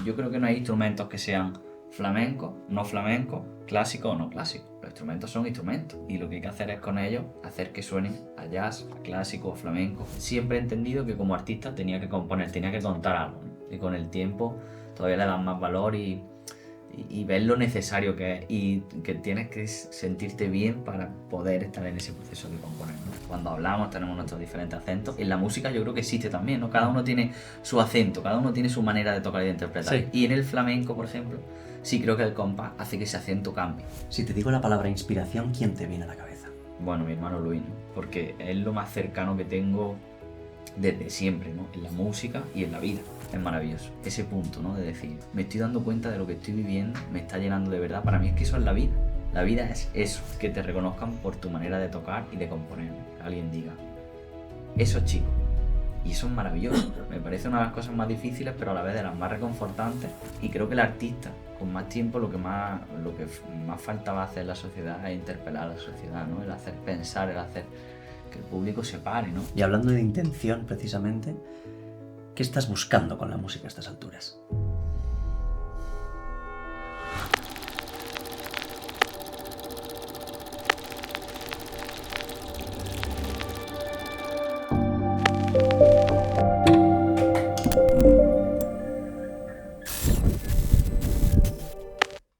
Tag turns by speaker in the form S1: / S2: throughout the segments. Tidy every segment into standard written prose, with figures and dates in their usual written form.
S1: yo creo que no hay instrumentos que sean flamencos, no flamencos, clásicos o no clásicos. Los instrumentos son instrumentos y lo que hay que hacer es con ellos hacer que suenen a jazz, a clásico, a flamenco. Siempre he entendido que como artista tenía que componer, tenía que contar algo, ¿no? Y con el tiempo todavía le dan más valor y ver lo necesario que es y que tienes que sentirte bien para poder estar en ese proceso de componer, ¿no? Cuando hablamos tenemos nuestros diferentes acentos. En la música yo creo que existe también, ¿no? Cada uno tiene su acento, cada uno tiene su manera de tocar y de interpretar.
S2: Sí.
S1: Y en el flamenco, por ejemplo, sí creo que el compás hace que ese acento cambie.
S2: Si te digo la palabra inspiración, ¿quién te viene a la cabeza?
S1: Bueno, mi hermano Luis, ¿no? Porque es lo más cercano que tengo desde siempre, ¿no? En la música y en la vida. Es maravilloso. Ese punto, ¿no? De decir, me estoy dando cuenta de lo que estoy viviendo, me está llenando de verdad. Para mí es que eso es la vida. La vida es eso, que te reconozcan por tu manera de tocar y de componer. Que alguien diga, eso es chico. Y eso es maravilloso. Me parece una de las cosas más difíciles, pero a la vez de las más reconfortantes. Y creo que el artista, con más tiempo, lo que más falta va a hacer en la sociedad es interpelar a la sociedad, ¿no? El hacer pensar, el hacer que el público se pare, ¿no?
S2: Y hablando de intención, precisamente, ¿qué estás buscando con la música a estas alturas?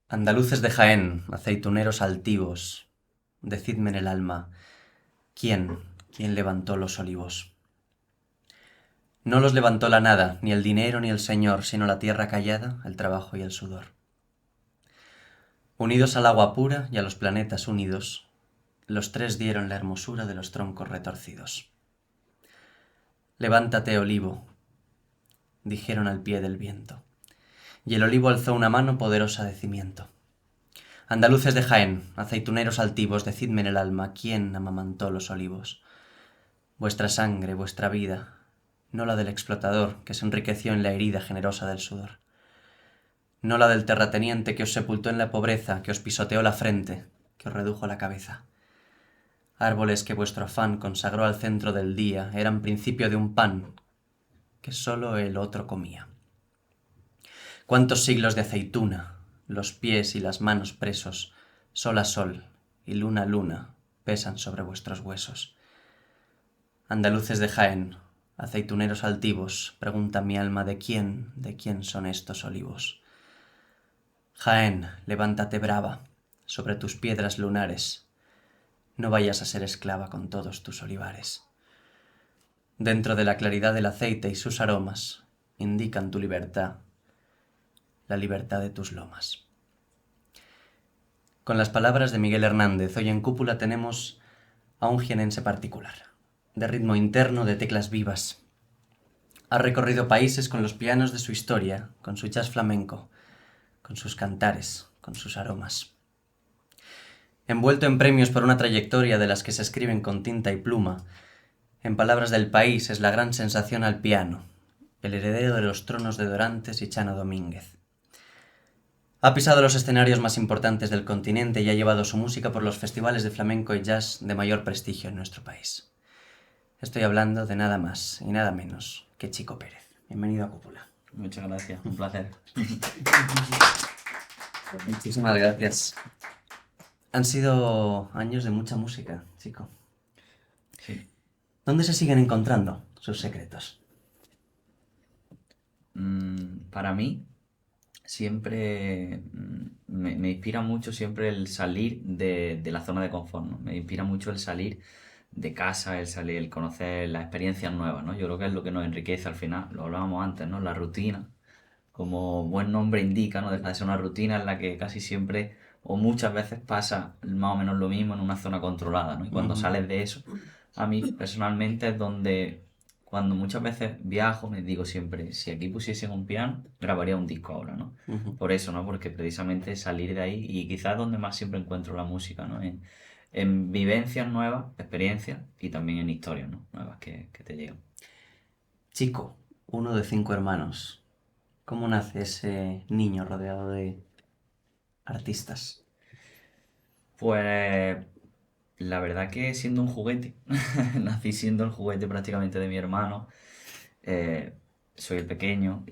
S2: Andaluces de Jaén, aceituneros altivos, decidme en el alma, ¿quién levantó los olivos? No los levantó la nada, ni el dinero ni el señor, sino la tierra callada, el trabajo y el sudor. Unidos al agua pura y a los planetas unidos, los tres dieron la hermosura de los troncos retorcidos. Levántate, olivo, dijeron al pie del viento, y el olivo alzó una mano poderosa de cimiento. Andaluces de Jaén, aceituneros altivos, decidme en el alma, ¿quién amamantó los olivos? Vuestra sangre, vuestra vida, no la del explotador que se enriqueció en la herida generosa del sudor. No la del terrateniente que os sepultó en la pobreza, que os pisoteó la frente, que os redujo la cabeza. Árboles que vuestro afán consagró al centro del día, eran principio de un pan que sólo el otro comía. Cuántos siglos de aceituna, los pies y las manos presos, sol a sol y luna a luna, pesan sobre vuestros huesos. Andaluces de Jaén, aceituneros altivos, pregunta mi alma de quién son estos olivos. Jaén, levántate brava, sobre tus piedras lunares, no vayas a ser esclava con todos tus olivares. Dentro de la claridad del aceite y sus aromas, indican tu libertad, la libertad de tus lomas. Con las palabras de Miguel Hernández, hoy en Cúpula tenemos a un jienense particular, de ritmo interno, de teclas vivas. Ha recorrido países con los pianos de su historia, con su jazz flamenco, con sus cantares, con sus aromas. Envuelto en premios por una trayectoria de las que se escriben con tinta y pluma, en palabras del país es la gran sensación al piano, el heredero de los tronos de Dorantes y Chano Domínguez. Ha pisado los escenarios más importantes del continente y ha llevado su música por los festivales de flamenco y jazz de mayor prestigio en nuestro país. Estoy hablando de nada más y nada menos que Chico Pérez. Bienvenido a Cúpula.
S1: Muchas gracias, un placer.
S2: Muchísimas gracias. Han sido años de mucha música, Chico.
S1: Sí.
S2: ¿Dónde se siguen encontrando sus secretos?
S1: Para mí, siempre me inspira mucho siempre el salir de la zona de confort, ¿no? Me inspira mucho el salir de casa, el salir, el conocer las experiencias nuevas, ¿no? Yo creo que es lo que nos enriquece al final, lo hablábamos antes, ¿no? La rutina, como buen nombre indica, no deja de ser una rutina en la que casi siempre o muchas veces pasa más o menos lo mismo en una zona controlada, ¿no? Y cuando sales de eso, a mí personalmente es donde, cuando muchas veces viajo, me digo siempre, si aquí pusiesen un piano, grabaría un disco ahora, ¿no? Por eso, ¿no? Porque precisamente salir de ahí y quizás es donde más siempre encuentro la música, ¿no? En vivencias nuevas, experiencias y también en historias, ¿no? Nuevas que te llegan.
S2: Chico, uno de 5 hermanos. ¿Cómo nace ese niño rodeado de artistas?
S1: Pues la verdad que siendo un juguete, nací siendo el juguete prácticamente de mi hermano. soy el pequeño,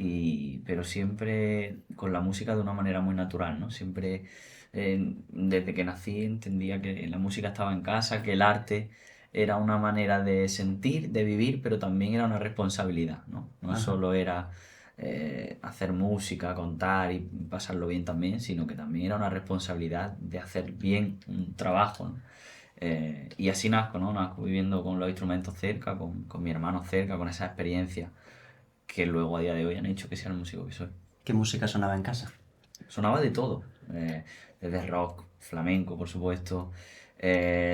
S1: pero siempre con la música de una manera muy natural, ¿no? Siempre, desde que nací, entendía que la música estaba en casa, que el arte era una manera de sentir, de vivir, pero también era una responsabilidad, ¿no? No
S2: Ajá.
S1: solo era hacer música, contar y pasarlo bien también, sino que también era una responsabilidad de hacer bien un trabajo, ¿no? Y así nazco, ¿no? Nazco viviendo con los instrumentos cerca, con mi hermano cerca, con esa experiencia que luego a día de hoy han hecho que sea el músico que soy.
S2: ¿Qué música sonaba en casa?
S1: Sonaba de todo, desde rock, flamenco, por supuesto,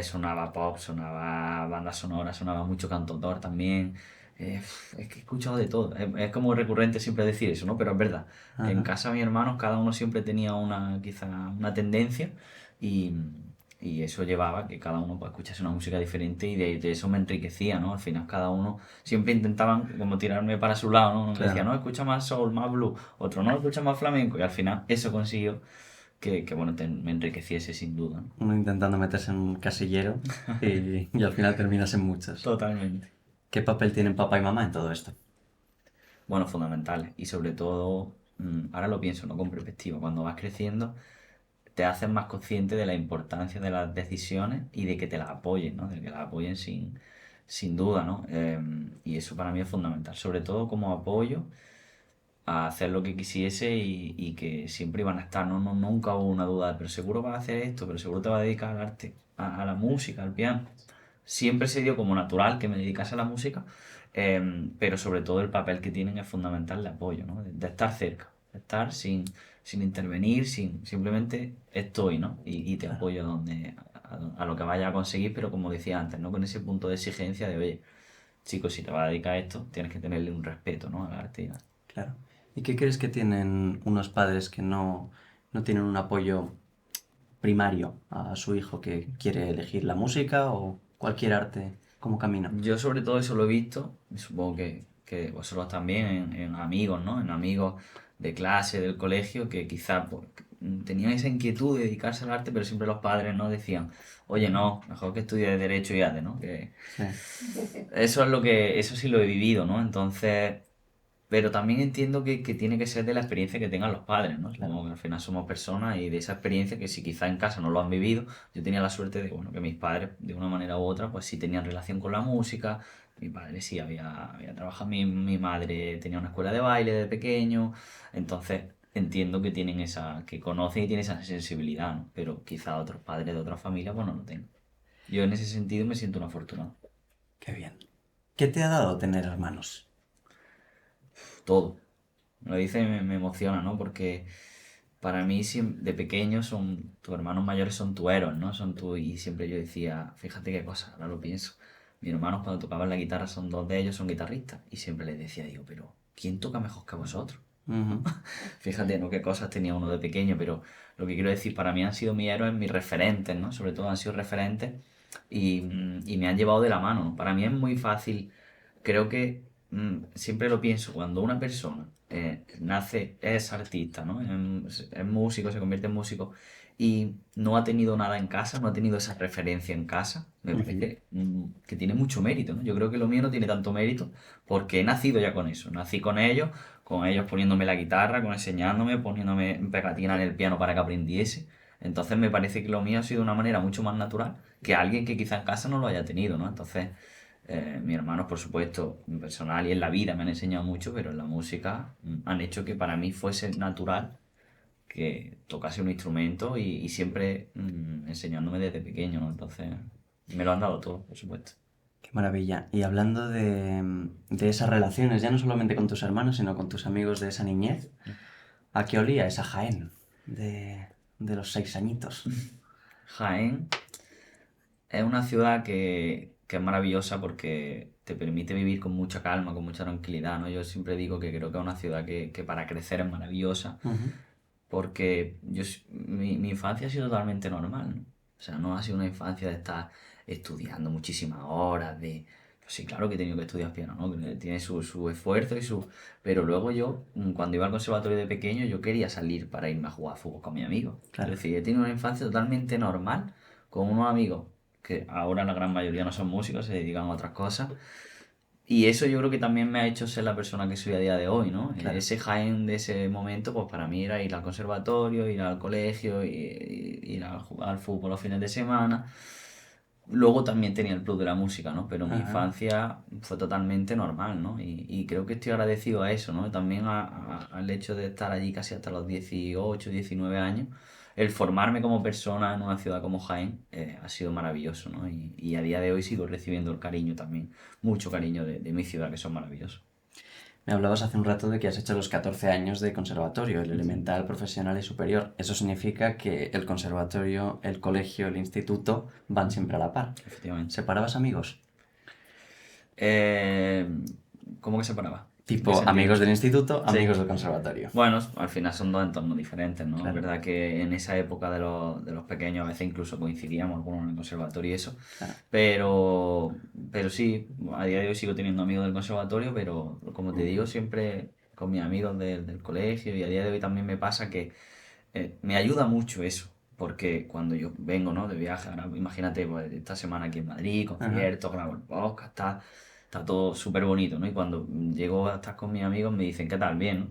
S1: sonaba pop, sonaba banda sonora, sonaba mucho cantautor también. Es que he escuchado de todo. Es como recurrente siempre decir eso, ¿no? Pero es verdad. En
S2: Ajá.
S1: casa mis hermanos, cada uno siempre tenía quizá una tendencia y, y eso llevaba a que cada uno pues, escuchase una música diferente y de eso me enriquecía, ¿no? Al final cada uno siempre intentaban como tirarme para su lado, ¿no? Uno me decía,
S2: Claro.
S1: no, escucha más soul, más blues, otro no, escucha más flamenco y al final eso consiguió que bueno, me enriqueciese sin duda, ¿no?
S2: Uno intentando meterse en un casillero y al final terminas en muchos.
S1: Totalmente.
S2: ¿Qué papel tienen papá y mamá en todo esto?
S1: Bueno, fundamentales y sobre todo, ahora lo pienso, ¿no? Con perspectiva, cuando vas creciendo te haces más consciente de la importancia de las decisiones y de que te las apoyen, ¿no? De que las apoyen sin duda, ¿no? Y eso para mí es fundamental, sobre todo como apoyo a hacer lo que quisiese y que siempre iban a estar, ¿no? Nunca hubo una duda, pero seguro vas a hacer esto, pero seguro te vas a dedicar al arte, a la música, al piano. Siempre se dio como natural que me dedicase a la música, pero sobre todo el papel que tienen es fundamental de apoyo, ¿no? De estar cerca, de estar sin intervenir, simplemente estoy, ¿no? Y te
S2: Claro,
S1: apoyo a lo que vaya a conseguir, pero como decía antes, ¿no? Con ese punto de exigencia de, oye, chicos, si te vas a dedicar a esto, tienes que tenerle un respeto, ¿no? Al arte.
S2: claro. ¿Y qué crees que tienen unos padres que no tienen un apoyo primario a su hijo que quiere elegir la música o cualquier arte como camino?
S1: Yo sobre todo eso lo he visto, y supongo que vosotros también, en amigos, ¿no? En amigos de clase, del colegio, que quizás pues, tenían esa inquietud de dedicarse al arte, pero siempre los padres no decían, oye, no, mejor que estudies Derecho y Arte, ¿no? Que
S2: Sí,
S1: eso sí lo he vivido, ¿no? Entonces, pero también entiendo que tiene que ser de la experiencia que tengan los padres, ¿no?
S2: claro.
S1: Supongo que al final somos personas y de esa experiencia que si quizá en casa no lo han vivido, yo tenía la suerte de, bueno, que mis padres, de una manera u otra, pues sí tenían relación con la música. Mi padre sí había trabajado, mi madre tenía una escuela de baile de pequeño, entonces entiendo que tienen que conocen y tienen esa sensibilidad, ¿no? Pero quizá otros padres de otras familias, pues no lo tengan. Yo en ese sentido me siento un afortunado.
S2: Qué bien. ¿Qué te ha dado tener hermanos?
S1: Todo. Me lo dice y me emociona, ¿no? Porque para mí de pequeño tus hermanos mayores son tus héroes, ¿no? Y siempre yo decía, fíjate qué cosa, ahora lo pienso. Mis hermanos cuando tocaban la guitarra dos de ellos son guitarristas. Y siempre les decía, digo, pero ¿quién toca mejor que vosotros?
S2: Ujú.
S1: Fíjate, ¿no? Qué cosas tenía uno de pequeño, pero lo que quiero decir, para mí han sido mis héroes, mis referentes, ¿no? Sobre todo han sido referentes y me han llevado de la mano, ¿no? Para mí es muy fácil, creo que siempre lo pienso, cuando una persona nace, es artista, ¿no? Es músico, se convierte en músico y no ha tenido nada en casa, no ha tenido esa referencia en casa, me
S2: Ujú.
S1: parece que tiene mucho mérito, ¿no? Yo creo que lo mío no tiene tanto mérito porque he nacido ya con eso, nací con ellos poniéndome la guitarra, con enseñándome, poniéndome pegatina en el piano para que aprendiese. Entonces me parece que lo mío ha sido de una manera mucho más natural que alguien que quizá en casa no lo haya tenido, ¿no? Entonces, mis hermanos, por supuesto, en personal y en la vida me han enseñado mucho, pero en la música han hecho que para mí fuese natural que tocase un instrumento y siempre enseñándome desde pequeño, ¿no? Entonces, me lo han dado todo, por supuesto.
S2: Qué maravilla. Y hablando de esas relaciones, ya no solamente con tus hermanos, sino con tus amigos de esa niñez, ¿a qué olía esa Jaén de los 6 añitos?
S1: Jaén es una ciudad que es maravillosa porque te permite vivir con mucha calma, con mucha tranquilidad, ¿no? Yo siempre digo que creo que es una ciudad que para crecer es maravillosa
S2: Ujú.
S1: porque mi infancia ha sido totalmente normal, ¿no? O sea, no ha sido una infancia de estar estudiando muchísimas horas, Pues sí, claro que he tenido que estudiar piano, ¿no? Que tiene su esfuerzo Pero luego yo, cuando iba al conservatorio de pequeño, yo quería salir para irme a jugar fútbol con mis amigos. Es
S2: Claro.
S1: decir, he tenido una infancia totalmente normal, con unos amigos que ahora la gran mayoría no son músicos, se dedican a otras cosas, Y eso yo creo que también me ha hecho ser la persona que soy a día de hoy, ¿no?
S2: Claro.
S1: Ese Jaén de ese momento, pues para mí era ir al conservatorio, ir al colegio, ir a jugar al fútbol los fines de semana. Luego también tenía el plus de la música, ¿no? Pero mi
S2: Ajá.
S1: infancia fue totalmente normal, ¿no? Y creo que estoy agradecido a eso, ¿no? También al hecho de estar allí casi hasta los 18, 19 años. El formarme como persona en una ciudad como Jaén ha sido maravilloso, ¿no? Y a día de hoy sigo recibiendo el cariño también, mucho cariño de mi ciudad, que son maravillosos.
S2: Me hablabas hace un rato de que has hecho los 14 años de conservatorio, el
S1: Ujú.
S2: elemental, profesional y superior. Eso significa que el conservatorio, el colegio, el instituto van
S1: Ujú.
S2: siempre a la par.
S1: Efectivamente.
S2: ¿Separabas amigos?
S1: Eh, ¿Cómo que se paraba? ¿En qué
S2: Tipo,
S1: sentido?
S2: amigos del instituto,
S1: Sí.
S2: amigos del conservatorio.
S1: Bueno, al final son dos entornos diferentes, ¿no? Es
S2: Claro,
S1: verdad que en esa época de los pequeños a veces incluso coincidíamos algunos en el conservatorio y eso,
S2: claro.
S1: pero sí, a día de hoy sigo teniendo amigos del conservatorio, pero como te digo, siempre con mis amigos del colegio y a día de hoy también me pasa que me ayuda mucho eso, porque cuando yo vengo, ¿no? De viaje, ahora imagínate, pues, esta semana aquí en Madrid,
S2: Ajá.
S1: conciertos, grabo el podcast, está todo súper bonito, ¿no? Y cuando llego a estar con mis amigos me dicen, ¿qué tal? Bien, ¿no?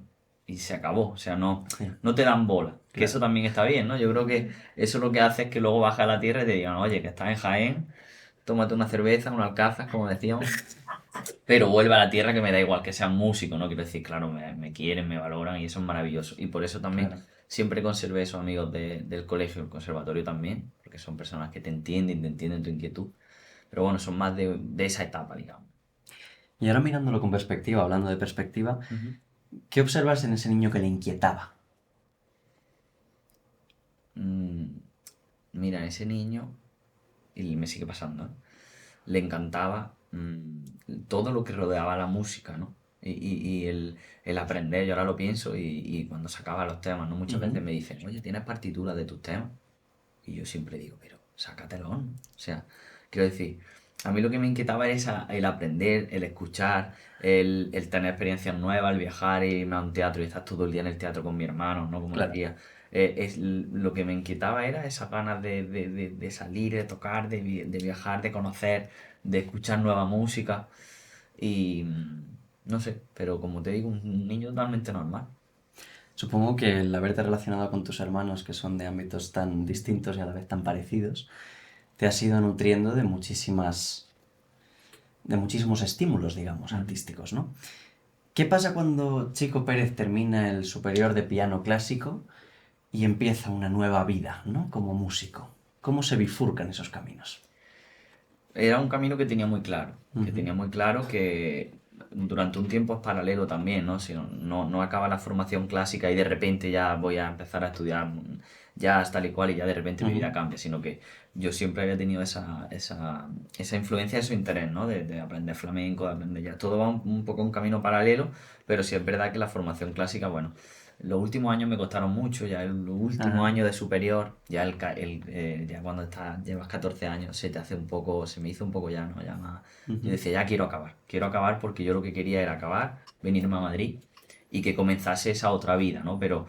S1: Y se acabó, o sea, no,
S2: Sí,
S1: no te dan bola, que eso
S2: claro.
S1: también está bien, ¿no? Yo creo que eso lo que hace es que luego baja a la tierra y te digan, oye, que estás en Jaén, tómate una cerveza, un alcázar, como decíamos, pero vuelve a la tierra que me da igual que sean músicos, ¿no? Quiero decir, claro, me quieren, me valoran y eso es maravilloso. Y por eso también
S2: Claro.
S1: siempre conservé esos amigos del colegio, el conservatorio también, porque son personas que te entienden tu inquietud. Pero bueno, son más de esa etapa, digamos.
S2: Y ahora mirándolo con perspectiva, hablando de perspectiva,
S1: Ujú.
S2: ¿qué observas en ese niño que le inquietaba?
S1: Mm, Mira, ese niño, y me sigue pasando, ¿eh? Le encantaba todo lo que rodeaba la música, ¿no? Y el aprender, yo ahora lo pienso y cuando sacaba los temas, ¿no? Muchas
S2: Ujú.
S1: veces me dicen, oye, ¿tienes partitura de tus temas? Y yo siempre digo, pero sácatelo, ¿no? O sea, quiero decir, a mí lo que me inquietaba era el aprender, el escuchar, el tener experiencias nuevas, el viajar, irme a un teatro y estar todo el día en el teatro con mi hermano, ¿no? Como
S2: Claro.
S1: decía. Lo que me inquietaba era esas ganas de salir, de tocar, de viajar, de conocer, de escuchar nueva música. Y no sé, pero como te digo, un niño totalmente normal.
S2: Supongo que el haberte relacionado con tus hermanos, que son de ámbitos tan distintos y a la vez tan parecidos, te has ido nutriendo de muchísimos estímulos, digamos,
S1: Ujú.
S2: artísticos, ¿no? ¿Qué pasa cuando Chico Pérez termina el superior de piano clásico y empieza una nueva vida, ¿no? Como músico. ¿Cómo se bifurcan esos caminos?
S1: Era un camino que
S2: Ujú.
S1: tenía muy claro que durante un tiempo es paralelo también, ¿no? Si no acaba la formación clásica y de repente ya voy a empezar a estudiar jazz tal y cual y ya de repente mi vida
S2: Ujú.
S1: cambia, sino que yo siempre había tenido esa influencia, ese interés, ¿no? De aprender flamenco, de aprender jazz. Todo va un poco un camino paralelo, pero sí es verdad que la formación clásica, bueno, los últimos años me costaron mucho, ya el último
S2: Ajá.
S1: año de superior, ya cuando llevas 14 años se te hace un poco, se me hizo un poco ya, ¿no? Ya más, yo
S2: Ujú.
S1: decía, ya quiero acabar porque yo lo que quería era acabar, venirme a Madrid y que comenzase esa otra vida, ¿no? Pero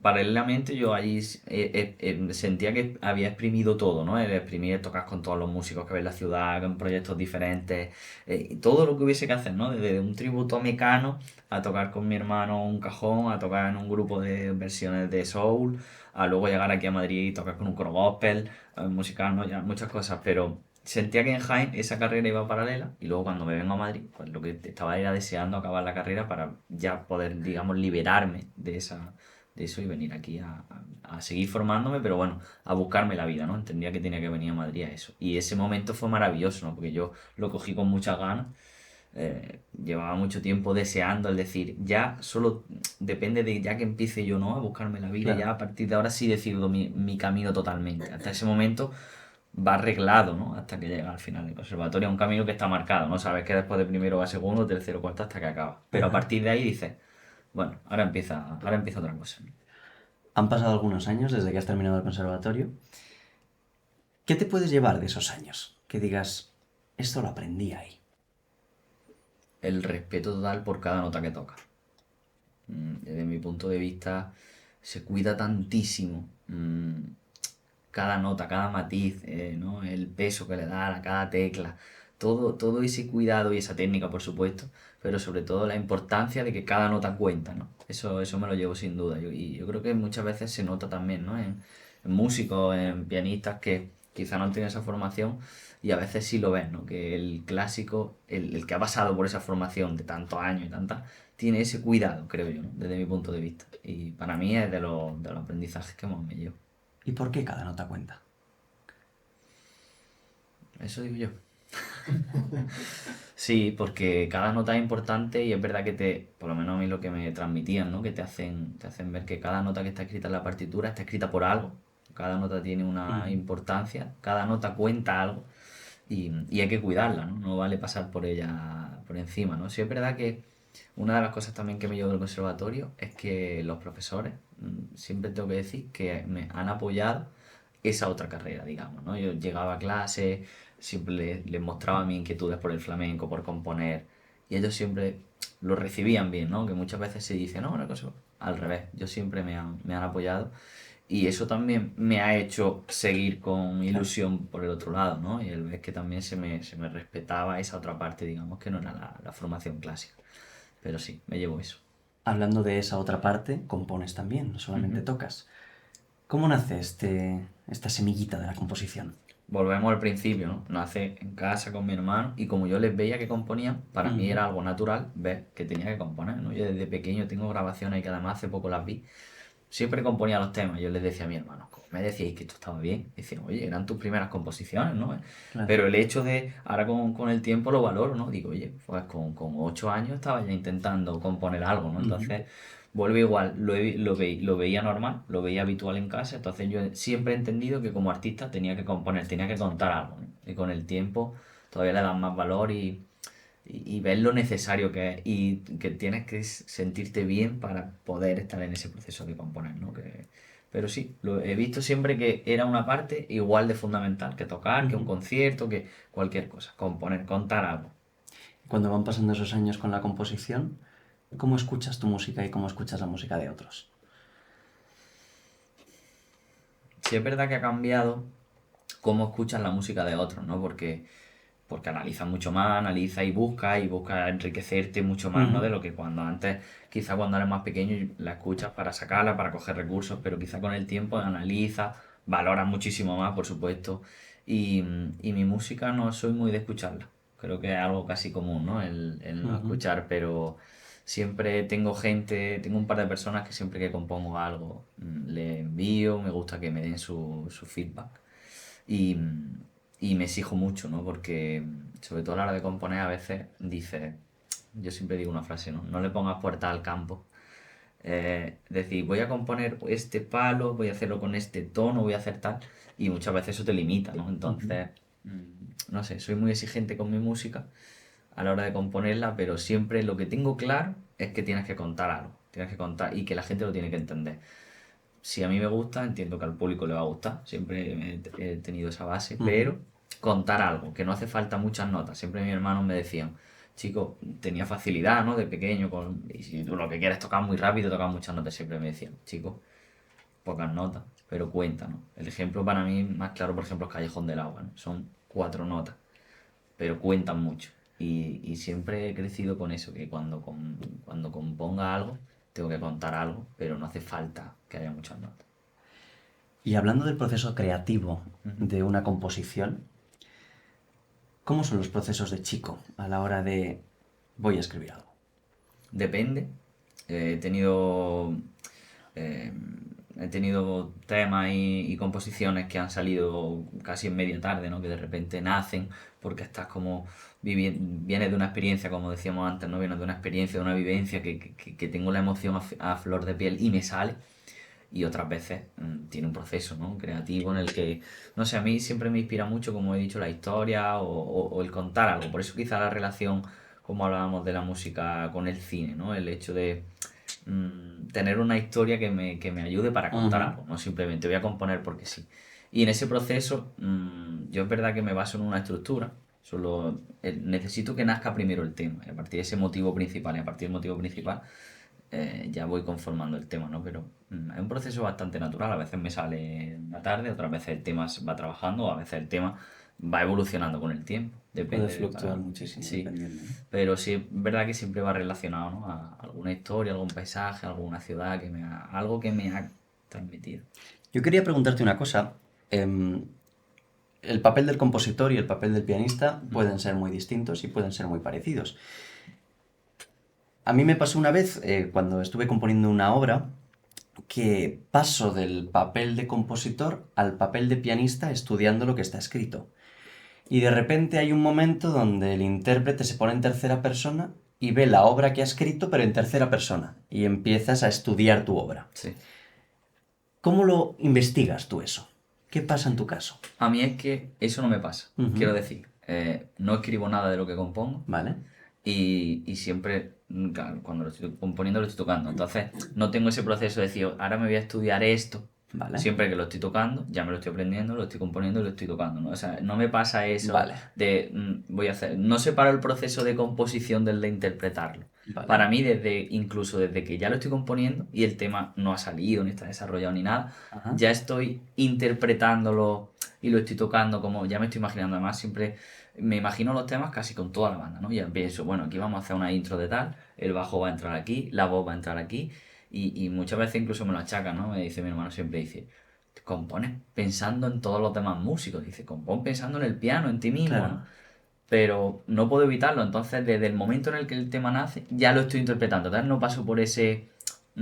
S1: paralelamente yo allí sentía que había exprimido todo, ¿no? El exprimir, tocar con todos los músicos que había en la ciudad, con proyectos diferentes, todo lo que hubiese que hacer, ¿no? Desde un tributo a Mecano a tocar con mi hermano un cajón, a tocar en un grupo de versiones de soul, a luego llegar aquí a Madrid y tocar con un coro gospel, musical, ¿no? Ya muchas cosas, pero sentía que en Jaén esa carrera iba paralela y luego cuando me vengo a Madrid, pues lo que estaba era deseando acabar la carrera para ya poder, digamos, liberarme de eso y venir aquí a seguir formándome, pero bueno, a buscarme la vida, ¿no? Entendía que tenía que venir a Madrid a eso. Y ese momento fue maravilloso, ¿no? Porque yo lo cogí con muchas ganas, llevaba mucho tiempo deseando, el decir, ya solo depende de ya que empiece yo, ¿no? A buscarme la vida, ya
S2: Claro.
S1: a partir de ahora sí decido mi camino totalmente. Hasta ese momento va arreglado, ¿no? Hasta que llega al final del conservatorio, un camino que está marcado, ¿no? Sabes que después de primero va segundo, tercero, cuarto, hasta que acaba. Pero a
S2: Ajá.
S1: partir de ahí dices, bueno, ahora empieza otra cosa.
S2: Han pasado algunos años desde que has terminado el conservatorio. ¿Qué te puedes llevar de esos años? Que digas, esto lo aprendí ahí.
S1: El respeto total por cada nota que toca. Desde mi punto de vista, se cuida tantísimo cada nota, cada matiz, ¿no? El peso que le da a cada tecla. todo ese cuidado y esa técnica, por supuesto, pero sobre todo la importancia de que cada nota cuenta, ¿no? Eso me lo llevo sin duda. Y yo creo que muchas veces se nota también, ¿no? En músicos, en pianistas que quizá no tienen esa formación y a veces sí lo ves, ¿no? Que el clásico, el que ha pasado por esa formación de tantos años y tantas, tiene ese cuidado, creo yo, ¿no? Desde mi punto de vista. Y para mí es de los aprendizajes que más me llevo.
S2: ¿Y por qué cada nota cuenta?
S1: Eso digo yo. Sí, porque cada nota es importante y es verdad que por lo menos a mí lo que me transmitían, ¿no? Que te hacen ver que cada nota que está escrita en la partitura está escrita por algo. Cada nota tiene una
S2: Ujú.
S1: importancia, cada nota cuenta algo y hay que cuidarla, ¿no? No vale pasar por ella por encima, ¿no? Sí, es verdad que una de las cosas también que me llevo del conservatorio es que los profesores, siempre tengo que decir que me han apoyado esa otra carrera, digamos, ¿no? Yo llegaba a clase, siempre les mostraba mis inquietudes por el flamenco, por componer, y ellos siempre lo recibían bien, ¿no? Que muchas veces se dice, no, una cosa al revés, yo siempre me han apoyado y eso también me ha hecho seguir con
S2: Claro.
S1: ilusión por el otro lado, ¿no? Y el ver que también se me respetaba esa otra parte, digamos, que no era la formación clásica. Pero sí, me llevo eso.
S2: Hablando de esa otra parte, compones también, no solamente
S1: Ujú.
S2: tocas. ¿Cómo nace esta semillita de la composición?
S1: Volvemos al principio, ¿no? Nace en casa con mi hermano y como yo les veía que componían, para mí
S2: Ujú.
S1: era algo natural ver que tenía que componer, ¿no? Yo desde pequeño tengo grabaciones y que además hace poco las vi. Siempre componía los temas. Yo les decía a mi hermano, como me decíais que esto estaba bien, decían, oye, eran tus primeras composiciones, ¿no?
S2: Claro.
S1: Pero el hecho de, ahora con el tiempo lo valoro, ¿no? Digo, oye, pues con 8 años estaba ya intentando componer algo, ¿no?
S2: Ujú.
S1: Entonces, vuelve igual, lo veía normal, lo veía habitual en casa, entonces yo siempre he entendido que como artista tenía que componer, tenía que contar algo, ¿no? Y con el tiempo todavía le dan más valor y ver lo necesario que es y que tienes que sentirte bien para poder estar en ese proceso de componer, ¿no? Pero sí, lo he visto siempre que era una parte igual de fundamental que tocar, que un
S2: Ujú.
S1: concierto, que cualquier cosa, componer, contar algo.
S2: Cuando van pasando esos años con la composición, ¿cómo escuchas tu música y cómo escuchas la música de otros?
S1: Sí es verdad que ha cambiado cómo escuchas la música de otros, ¿no? Porque analizas mucho más, analiza y busca enriquecerte mucho más, ¿no?
S2: Ujú.
S1: De lo que cuando antes, quizá cuando eres más pequeño, la escuchas para sacarla, para coger recursos, pero quizá con el tiempo analizas, valoras muchísimo más, por supuesto. Y mi música no soy muy de escucharla. Creo que es algo casi común, ¿no? El no
S2: Ujú.
S1: escuchar, pero siempre tengo un par de personas que siempre que compongo algo le envío, me gusta que me den su feedback. Y, y me exijo mucho, ¿no? Porque, sobre todo a la hora de componer, a veces dices, yo siempre digo una frase, ¿no? No le pongas puerta al campo. Decir, voy a componer este palo, voy a hacerlo con este tono, voy a hacer tal, y muchas veces eso te limita, ¿no?
S2: Ujú.
S1: Entonces, no sé, soy muy exigente con mi música a la hora de componerla, pero siempre lo que tengo claro es que tienes que contar algo, tienes que contar y que la gente lo tiene que entender. Si a mí me gusta, entiendo que al público le va a gustar, siempre he tenido esa base,
S2: Ujú.
S1: pero contar algo, que no hace falta muchas notas. Siempre mis hermanos me decían, chico, tenía facilidad, ¿no? De pequeño, y si tú lo que quieres tocar muy rápido, tocar muchas notas, siempre me decían, chico, pocas notas, pero cuenta, ¿no? El ejemplo para mí más claro, por ejemplo, es Callejón del Agua, ¿no? Son 4 notas, pero cuentan mucho. Y siempre he crecido con eso, que cuando componga algo, tengo que contar algo, pero no hace falta que haya muchas notas.
S2: Y hablando del proceso creativo
S1: Ujú.
S2: de una composición, ¿cómo son los procesos de chico a la hora de voy a escribir algo?
S1: Depende. He tenido eh, he tenido temas y composiciones que han salido casi en media tarde, ¿no? Que de repente nacen porque estás como vienes de una experiencia, como decíamos antes, ¿no? Vienes de una experiencia, de una vivencia que tengo la emoción a flor de piel y me sale. Y otras veces tiene un proceso, ¿no? Creativo en el que, no sé, a mí siempre me inspira mucho, como he dicho, la historia o el contar algo. Por eso quizá la relación, como hablábamos de la música con el cine, ¿no? El hecho de tener una historia que me ayude para contar
S2: Ujú.
S1: algo, no simplemente voy a componer porque sí. Y en ese proceso, yo es verdad que me baso en una estructura, solo necesito que nazca primero el tema, y a partir de ese motivo principal, y a partir del motivo principal, ya voy conformando el tema, ¿no? Pero es un proceso bastante natural, a veces me sale en la tarde, otras veces el tema se va trabajando, a veces el tema va evolucionando con el tiempo.
S2: Puede
S1: Depende
S2: fluctuar muchísimo,
S1: sí,
S2: dependiendo, ¿no?
S1: pero sí es verdad que siempre va relacionado, ¿no? A alguna historia, algún paisaje, alguna ciudad algo que me ha transmitido.
S2: Yo quería preguntarte una cosa. El papel del compositor y el papel del pianista pueden ser muy distintos y pueden ser muy parecidos. A mí me pasó una vez, cuando estuve componiendo una obra, que paso del papel de compositor al papel de pianista estudiando lo que está escrito. Y de repente hay un momento donde el intérprete se pone en tercera persona y ve la obra que ha escrito, pero en tercera persona, y empiezas a estudiar tu obra.
S1: Sí.
S2: ¿Cómo lo investigas tú eso? ¿Qué pasa en tu caso?
S1: A mí es que eso no me pasa.
S2: Ujú.
S1: Quiero decir, no escribo nada de lo que compongo
S2: ¿Vale?
S1: y siempre, claro, cuando lo estoy componiendo lo estoy tocando. Entonces, no tengo ese proceso de decir, ahora me voy a estudiar esto.
S2: Vale.
S1: Siempre que lo estoy tocando, ya me lo estoy aprendiendo, lo estoy componiendo y lo estoy tocando, ¿no? O sea, no me pasa eso
S2: Vale.
S1: de voy a hacer. No separo el proceso de composición del de interpretarlo.
S2: Vale.
S1: Para mí, incluso desde que ya lo estoy componiendo y el tema no ha salido, ni está desarrollado ni nada,
S2: Ajá.
S1: ya estoy interpretándolo y lo estoy tocando como ya me estoy imaginando. Además, siempre me imagino los temas casi con toda la banda, ¿no? Ya pienso, bueno, aquí vamos a hacer una intro de tal, el bajo va a entrar aquí, la voz va a entrar aquí. Y muchas veces incluso me lo achacan, ¿no? Me dice mi hermano, siempre dice, compones pensando en todos los demás músicos. Dice, compón pensando en el piano, en ti mismo,
S2: Claro.
S1: ¿no? Pero no puedo evitarlo. Entonces, desde el momento en el que el tema nace, ya lo estoy interpretando. Entonces, no paso por ese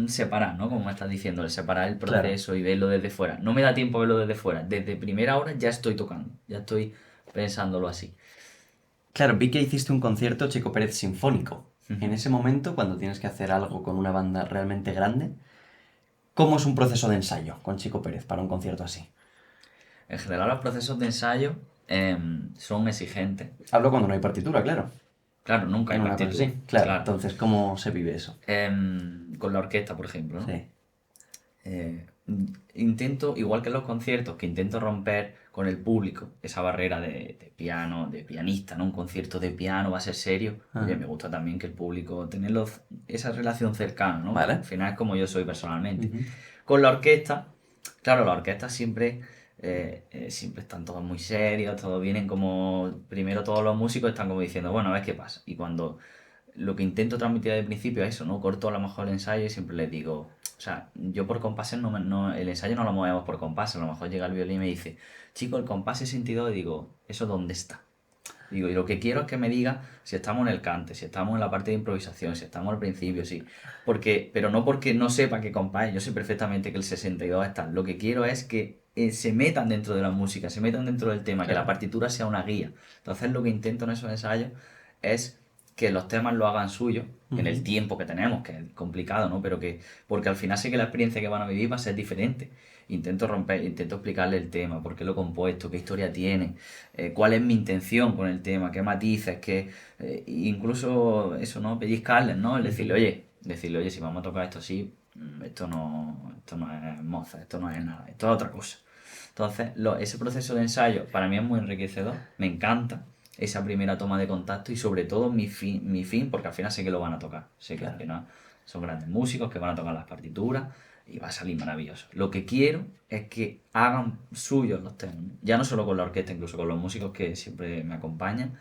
S1: separar, ¿no? Como me estás diciendo, el separar el
S2: Claro.
S1: proceso y verlo desde fuera. No me da tiempo verlo desde fuera. Desde primera hora ya estoy tocando, ya estoy pensándolo así.
S2: Claro, vi que hiciste un concierto Chico Pérez sinfónico. En ese momento, cuando tienes que hacer algo con una banda realmente grande, ¿cómo es un proceso de ensayo con Chico Pérez para un concierto así?
S1: En general, los procesos de ensayo son exigentes.
S2: Hablo cuando no hay partitura, claro.
S1: Claro, nunca hay
S2: En una cosa
S1: partitura.
S2: así. Claro.
S1: Claro.
S2: Entonces, ¿cómo se vive eso?
S1: Con la orquesta, por ejemplo, ¿no?
S2: Sí.
S1: Eh, Intento, igual que en los conciertos, que intento romper con el público esa barrera de piano, de pianista, ¿no? Un concierto de piano va a ser serio.
S2: Ah.
S1: Oye, me gusta también que el público, tenerlo, esa relación cercana, ¿no?
S2: Vale.
S1: Al final es como yo soy personalmente.
S2: Ujú.
S1: Con la orquesta, claro, la orquesta siempre están todos muy serios, todos vienen como, primero todos los músicos están como diciendo, bueno, a ver qué pasa. Y cuando lo que intento transmitir desde el principio es eso, ¿no? Corto a lo mejor el ensayo y siempre les digo, o sea, yo por compases el ensayo no lo movemos por compases, a lo mejor llega el violín y me dice, chico, el compás 62, y digo, ¿eso dónde está? Digo, y lo que quiero es que me diga si estamos en el cante, si estamos en la parte de improvisación, si estamos al principio, sí. Pero no porque no sepa qué compás, yo sé perfectamente que el 62 está. Lo que quiero es que se metan dentro de la música, se metan dentro del tema, que la
S2: Claro.
S1: partitura sea una guía. Entonces lo que intento en esos ensayos es que los temas lo hagan suyo en el
S2: Ujú.
S1: tiempo que tenemos, que es complicado, ¿no? Porque al final sé que la experiencia que van a vivir va a ser diferente. Intento explicarle el tema, por qué lo he compuesto, qué historia tiene, cuál es mi intención con el tema, qué matices, incluso eso, ¿no? Pellizcarles, ¿no? Decirle, oye, si vamos a tocar esto así, esto no es Mozart, esto no es nada, esto es otra cosa. Entonces, ese proceso de ensayo para mí es muy enriquecedor, me encanta esa primera toma de contacto y sobre todo mi fin, porque al final sé que lo van a tocar, sé que al
S2: Claro.
S1: final son grandes músicos que van a tocar las partituras y va a salir maravilloso. Lo que quiero es que hagan suyos los temas, ¿no? Ya no solo con la orquesta, incluso con los músicos que siempre me acompañan,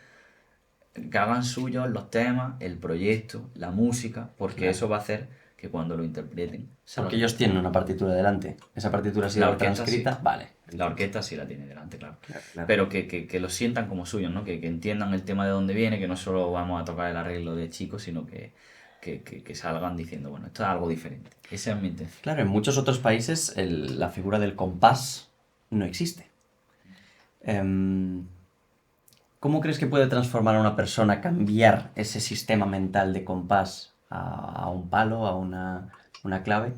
S1: que hagan suyos los temas, el proyecto, la música, porque
S2: Claro.
S1: eso va a hacer que cuando lo interpreten,
S2: Porque ellos tienen una partitura delante. Esa partitura ha sido
S1: la orquesta sí.
S2: transcrita. Vale.
S1: La orquesta sí la tiene delante, claro.
S2: Claro.
S1: Pero que lo sientan como suyo, ¿no? Que entiendan el tema de dónde viene, que no solo vamos a tocar el arreglo de chicos, sino que salgan diciendo, bueno, esto es algo diferente. Esa es mi intención.
S2: Claro, en muchos otros países la figura del compás no existe. ¿Cómo crees que puede transformar a una persona cambiar ese sistema mental de compás a un palo, a una clave?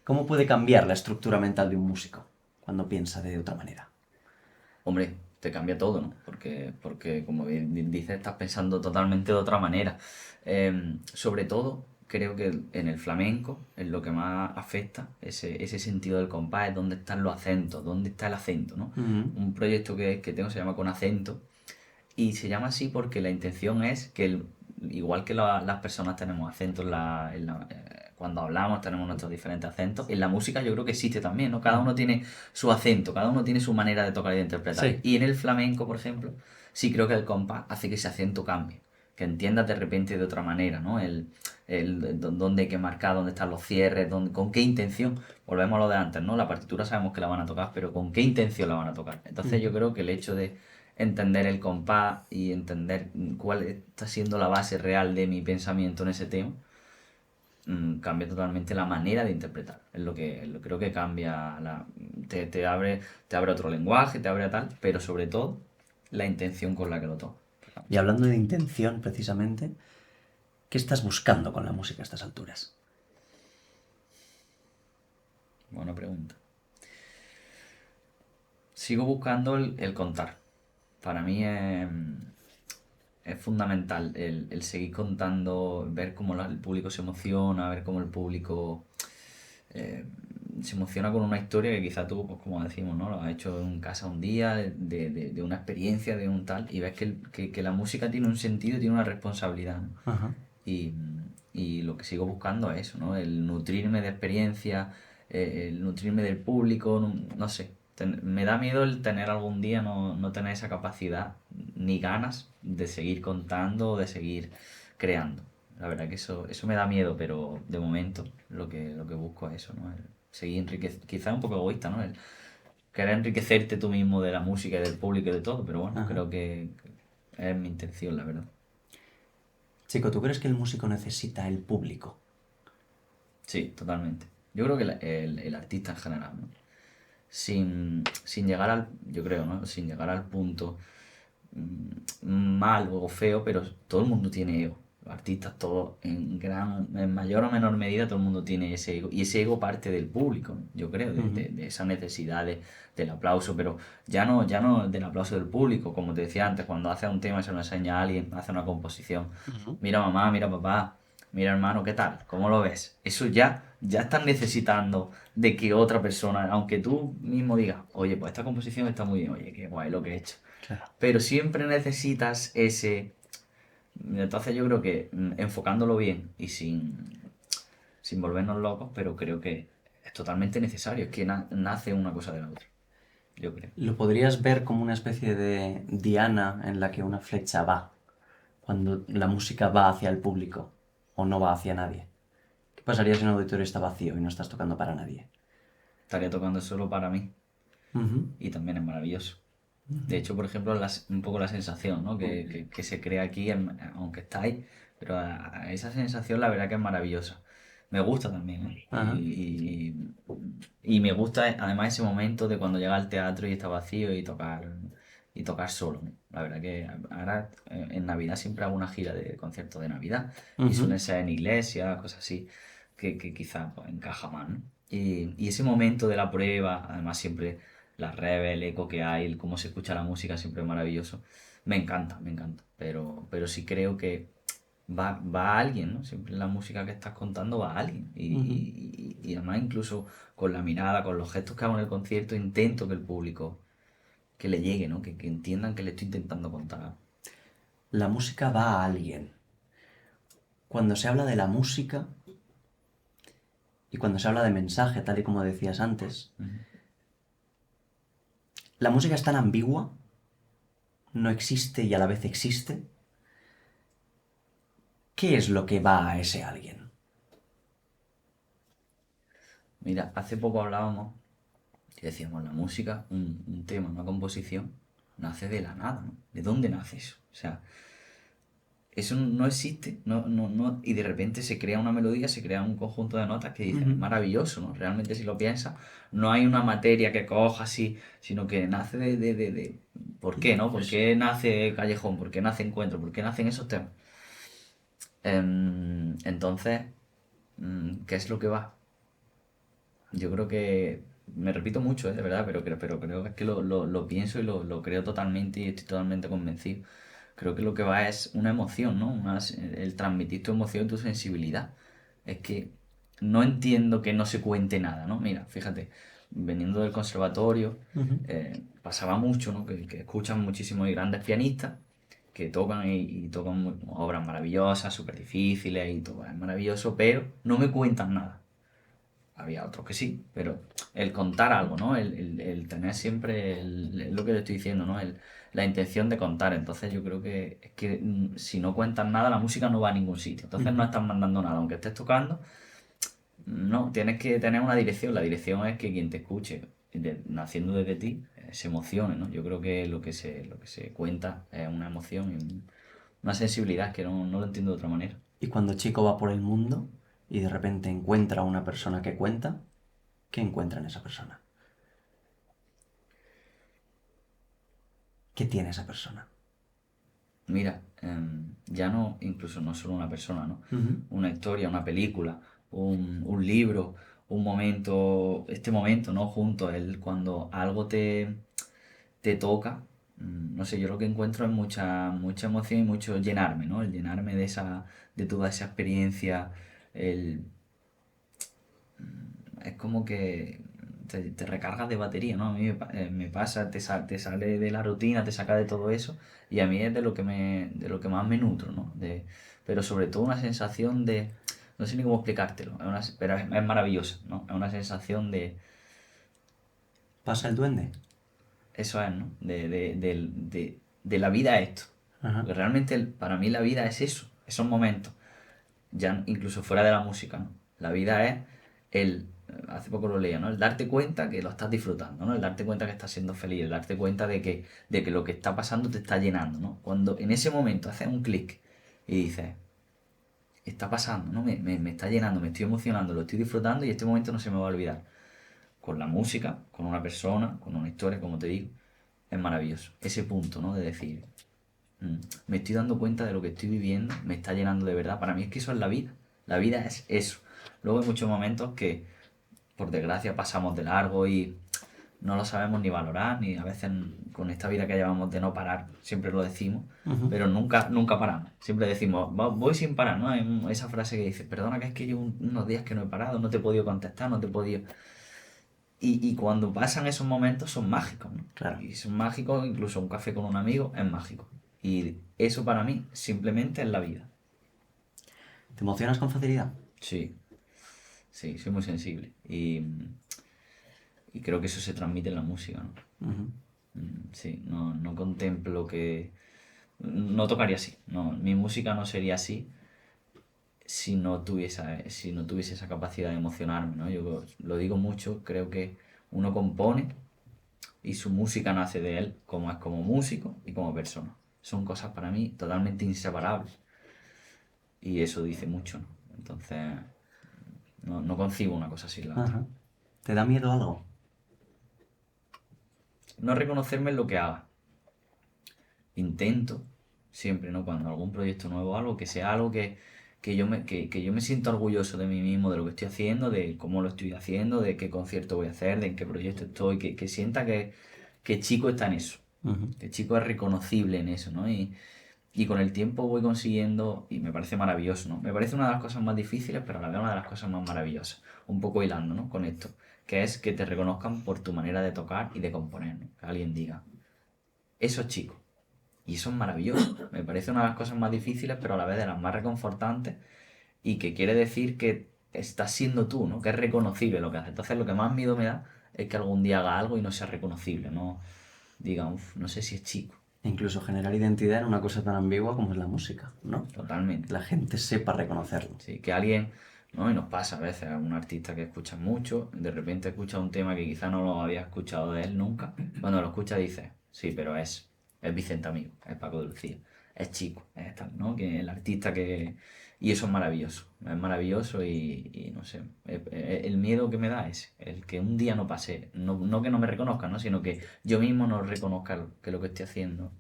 S2: ¿Cómo puede cambiar la estructura mental de un músico cuando piensa de otra manera?
S1: Hombre, te cambia todo, ¿no? Porque como bien dices, estás pensando totalmente de otra manera. Sobre todo, creo que en el flamenco es lo que más afecta ese sentido del compás, es dónde están los acentos, dónde está el acento, ¿no?
S2: Ujú.
S1: Un proyecto que tengo se llama Con Acento y se llama así porque la intención es que, igual que las personas tenemos acentos cuando hablamos tenemos nuestros diferentes acentos. En la música yo creo que existe también, ¿no? Cada uno tiene su acento, cada uno tiene su manera de tocar y de interpretar.
S2: Sí.
S1: Y en el flamenco, por ejemplo, sí creo que el compás hace que ese acento cambie, que entiendas de repente de otra manera, ¿no? Dónde hay que marcar, dónde están los cierres, con qué intención. Volvemos a lo de antes, ¿no? La partitura sabemos que la van a tocar, pero con qué intención la van a tocar. Entonces yo creo que el hecho de entender el compás y entender cuál está siendo la base real de mi pensamiento en ese tema, cambia totalmente la manera de interpretar. Creo que cambia, te abre otro lenguaje, te abre a tal, pero sobre todo la intención con la que lo toca.
S2: Y hablando de intención, precisamente, ¿qué estás buscando con la música a estas alturas?
S1: Buena pregunta. Sigo buscando el contar. Para mí es fundamental el seguir contando, ver cómo el público se emociona, ver cómo el público eh, se emociona con una historia que quizá tú, pues como decimos, ¿no? Lo has hecho en casa un día, de una experiencia, de un tal, y ves que la música tiene un sentido, tiene una responsabilidad, ¿no?
S2: Ajá.
S1: Y, y lo que sigo buscando es eso, ¿no? El nutrirme de experiencia, el nutrirme del público, no sé. Me da miedo el tener algún día no tener esa capacidad ni ganas de seguir contando o de seguir creando. La verdad que eso me da miedo, pero de momento lo que busco es eso, ¿no? El seguir quizás un poco egoísta, ¿no? El querer enriquecerte tú mismo de la música y del público y de todo, pero bueno,
S2: Ajá.
S1: creo que es mi intención, la verdad.
S2: Chico, ¿tú crees que el músico necesita el público?
S1: Sí, totalmente. Yo creo que el artista en general, ¿no? Sin llegar yo creo, ¿no? Sin llegar al punto mal o feo, pero todo el mundo tiene ego. Los artistas, todos, en mayor o menor medida, todo el mundo tiene ese ego. Y ese ego parte del público, ¿no? Yo creo, de esa necesidad del aplauso, pero ya no del aplauso del público, como te decía antes, cuando hace un tema y se lo enseña a alguien, hace una composición.
S2: Ujú.
S1: Mira mamá, mira papá, mira hermano, ¿qué tal? ¿Cómo lo ves? Eso ya estás necesitando de que otra persona, aunque tú mismo digas, oye, pues esta composición está muy bien, oye, qué guay lo que he hecho.
S2: Claro.
S1: Pero siempre necesitas ese. Entonces yo creo que enfocándolo bien y sin volvernos locos, pero creo que es totalmente necesario. Es que nace una cosa de la otra. Yo creo.
S2: Lo podrías ver como una especie de diana en la que una flecha va, cuando la música va hacia el público o no va hacia nadie. ¿Qué pasaría si un auditorio está vacío y no estás tocando para nadie?
S1: Estaría tocando solo para mí
S2: Ujú.
S1: y también es maravilloso. De hecho, por ejemplo, un poco la sensación, ¿no? que se crea aquí, aunque estáis, pero esa sensación la verdad que es maravillosa. Me gusta también, ¿eh?
S2: Ajá.
S1: Y me gusta además ese momento de cuando llega al teatro y está vacío y tocar solo, ¿no? La verdad que ahora en Navidad siempre hago una gira de conciertos de Navidad y
S2: Ujú.
S1: suelen ser en iglesias, cosas así, que quizá pues, encaja más, ¿no? Y ese momento de la prueba, además siempre las reves, el eco que hay, cómo se escucha la música, siempre es maravilloso. Me encanta, me encanta. Pero sí creo que va a alguien, ¿no? Siempre la música que estás contando va a alguien.
S2: Ujú.
S1: Y además incluso con la mirada, con los gestos que hago en el concierto, intento que el público, que le llegue, ¿no? Que entiendan que le estoy intentando contar algo.
S2: La música va a alguien. Cuando se habla de la música y cuando se habla de mensaje, tal y como decías antes, la música es tan ambigua, no existe y a la vez existe. ¿Qué es lo que va a ese alguien?
S1: Mira, hace poco hablábamos y decíamos, la música, un tema, una composición, nace de la nada, ¿no? ¿De dónde nace eso? O sea, eso no existe, y de repente se crea una melodía, se crea un conjunto de notas que dicen, es
S2: Ujú.
S1: maravilloso, ¿no? Realmente si lo piensas, no hay una materia que coja así, sino que nace de ¿por qué, no? ¿Por qué nace Callejón? ¿Por qué nace Encuentro? ¿Por qué nacen esos temas? Entonces, ¿qué es lo que va? Yo creo que, me repito mucho, de verdad, pero creo que es que lo pienso y lo creo totalmente y estoy totalmente convencido. Creo que lo que va es una emoción, ¿no? El transmitir tu emoción, tu sensibilidad. Es que no entiendo que no se cuente nada, ¿no? Mira, fíjate, veniendo del conservatorio,
S2: Ujú.
S1: pasaba mucho, ¿no? Que escuchan muchísimos grandes pianistas que tocan y tocan obras maravillosas, súper difíciles y todo es maravilloso, pero no me cuentan nada. Había otros que sí, pero el contar algo, ¿no? El tener siempre lo que le estoy diciendo, ¿no? La intención de contar. Entonces yo creo que es que si no cuentas nada, la música no va a ningún sitio. Entonces no estás mandando nada, aunque estés tocando, no, tienes que tener una dirección. La dirección es que quien te escuche, naciendo desde ti, se emocione, ¿no? Yo creo que lo que se cuenta es una emoción y una sensibilidad que no lo entiendo de otra manera.
S2: Y cuando Chico va por el mundo y de repente encuentra a una persona que cuenta, ¿qué encuentra en esa persona? ¿Qué tiene esa persona?
S1: Mira, ya no, incluso no solo una persona, ¿no?
S2: Ujú.
S1: Una historia, una película, un libro, un momento, este momento, ¿no? Juntos, cuando algo te toca, no sé, yo lo que encuentro es mucha emoción y mucho llenarme, ¿no? El llenarme de toda esa experiencia, el, es como que te recargas de batería, ¿no? A mí me pasa, te sale de la rutina, te saca de todo eso y a mí es de lo que más me nutro, ¿no? Pero sobre todo una sensación no sé ni cómo explicártelo, pero es maravillosa, ¿no? Es una sensación
S2: ¿Pasa el duende?
S1: eso es, ¿no? De la vida esto.
S2: Ajá.
S1: Porque realmente para mí la vida es eso, esos momentos. Ya incluso fuera de la música, ¿no? La vida es hace poco lo leía, ¿no? El darte cuenta que lo estás disfrutando, ¿no? El darte cuenta que estás siendo feliz, el darte cuenta de que lo que está pasando te está llenando, ¿no? Cuando en ese momento haces un clic y dices, está pasando, ¿no? Me está llenando, me estoy emocionando, lo estoy disfrutando y este momento no se me va a olvidar. Con la música, con una persona, con una historia, como te digo, es maravilloso. Ese punto, ¿no? De decir, Mm. me estoy dando cuenta de lo que estoy viviendo, me está llenando de verdad. Para mí es que eso es la vida. La vida es eso. Luego hay muchos momentos que, por desgracia, pasamos de largo y no lo sabemos ni valorar, ni a veces con esta vida que llevamos de no parar, siempre lo decimos,
S2: Ujú.
S1: pero nunca paramos. Siempre decimos, Voy sin parar", ¿no? Hay esa frase que dice, perdona que es que llevo unos días que no he parado, no te he podido contestar, no te he podido... Y cuando pasan esos momentos son mágicos, ¿no?
S2: Claro.
S1: Y son mágicos, incluso un café con un amigo es mágico. Y eso para mí simplemente es la vida.
S2: ¿Te emocionas con facilidad?
S1: Sí, sí, soy muy sensible. Y creo que eso se transmite en la música, ¿no?
S2: Ujú.
S1: Sí, no contemplo que... No tocaría así. No, mi música no sería así si no tuviese esa capacidad de emocionarme, ¿no? Yo lo digo mucho, creo que uno compone y su música nace de él como es como músico y como persona. Son cosas para mí totalmente inseparables y eso dice mucho, ¿no? Entonces, no concibo una cosa sin la otra.
S2: Ajá. ¿Te da miedo algo?
S1: No reconocerme en lo que haga. Intento siempre, ¿no? Cuando algún proyecto nuevo o algo, que sea algo que yo me sienta orgulloso de mí mismo, de lo que estoy haciendo, de cómo lo estoy haciendo, de qué concierto voy a hacer, de en qué proyecto estoy, que sienta que Chico está en eso,
S2: Ujú.
S1: que Chico es reconocible en eso, ¿no? Y con el tiempo voy consiguiendo, y me parece maravilloso, ¿no? Me parece una de las cosas más difíciles, pero a la vez una de las cosas más maravillosas. Un poco hilando, ¿no? Con esto, que es que te reconozcan por tu manera de tocar y de componer, ¿no? Que alguien diga, eso es Chico. Y eso es maravilloso. Me parece una de las cosas más difíciles, pero a la vez de las más reconfortantes y que quiere decir que estás siendo tú, ¿no? Que es reconocible lo que haces. Entonces lo que más miedo me da es que algún día haga algo y no sea reconocible, ¿no? Diga, uff, no sé si es Chico.
S2: E incluso generar identidad en una cosa tan ambigua como es la música, ¿no? Que
S1: Totalmente.
S2: la gente sepa reconocerlo.
S1: Sí, que alguien, ¿no? Y nos pasa a veces a un artista que escucha mucho, de repente escucha un tema que quizá no lo había escuchado de él nunca. Cuando lo escucha dice, sí, pero es Vicente Amigo, es Paco de Lucía, es Chico, es tal, ¿no? Que el artista que... Y eso es maravilloso y no sé, el miedo que me da es el que un día no pase, no que no me reconozca, ¿no? Sino que yo mismo no reconozca que lo que estoy haciendo.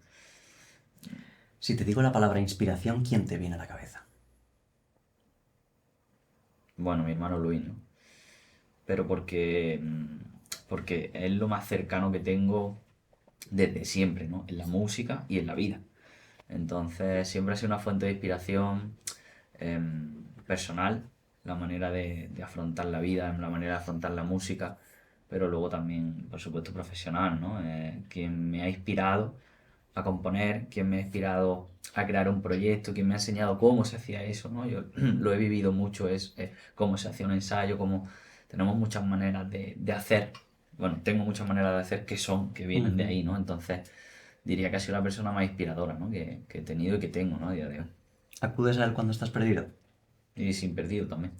S2: Si te digo la palabra inspiración, ¿quién te viene a la cabeza?
S1: Bueno, mi hermano Luis, ¿no? Pero porque es lo más cercano que tengo desde siempre, ¿no? En la música y en la vida. Entonces siempre ha sido una fuente de inspiración personal, la manera de afrontar la vida, la manera de afrontar la música, pero luego también, por supuesto, profesional, ¿no? Quien me ha inspirado a componer, quién me ha inspirado a crear un proyecto, quién me ha enseñado cómo se hacía eso, ¿no? Yo lo he vivido mucho, es cómo se hacía un ensayo, cómo tenemos muchas maneras de hacer. Bueno, tengo muchas maneras de hacer que vienen de
S2: Ujú.
S1: ahí, ¿no? Entonces, diría que ha sido la persona más inspiradora, ¿no? Que he tenido y que tengo, ¿no? A día de hoy.
S2: ¿Acudes a él cuando estás perdido?
S1: Y sin perdido también.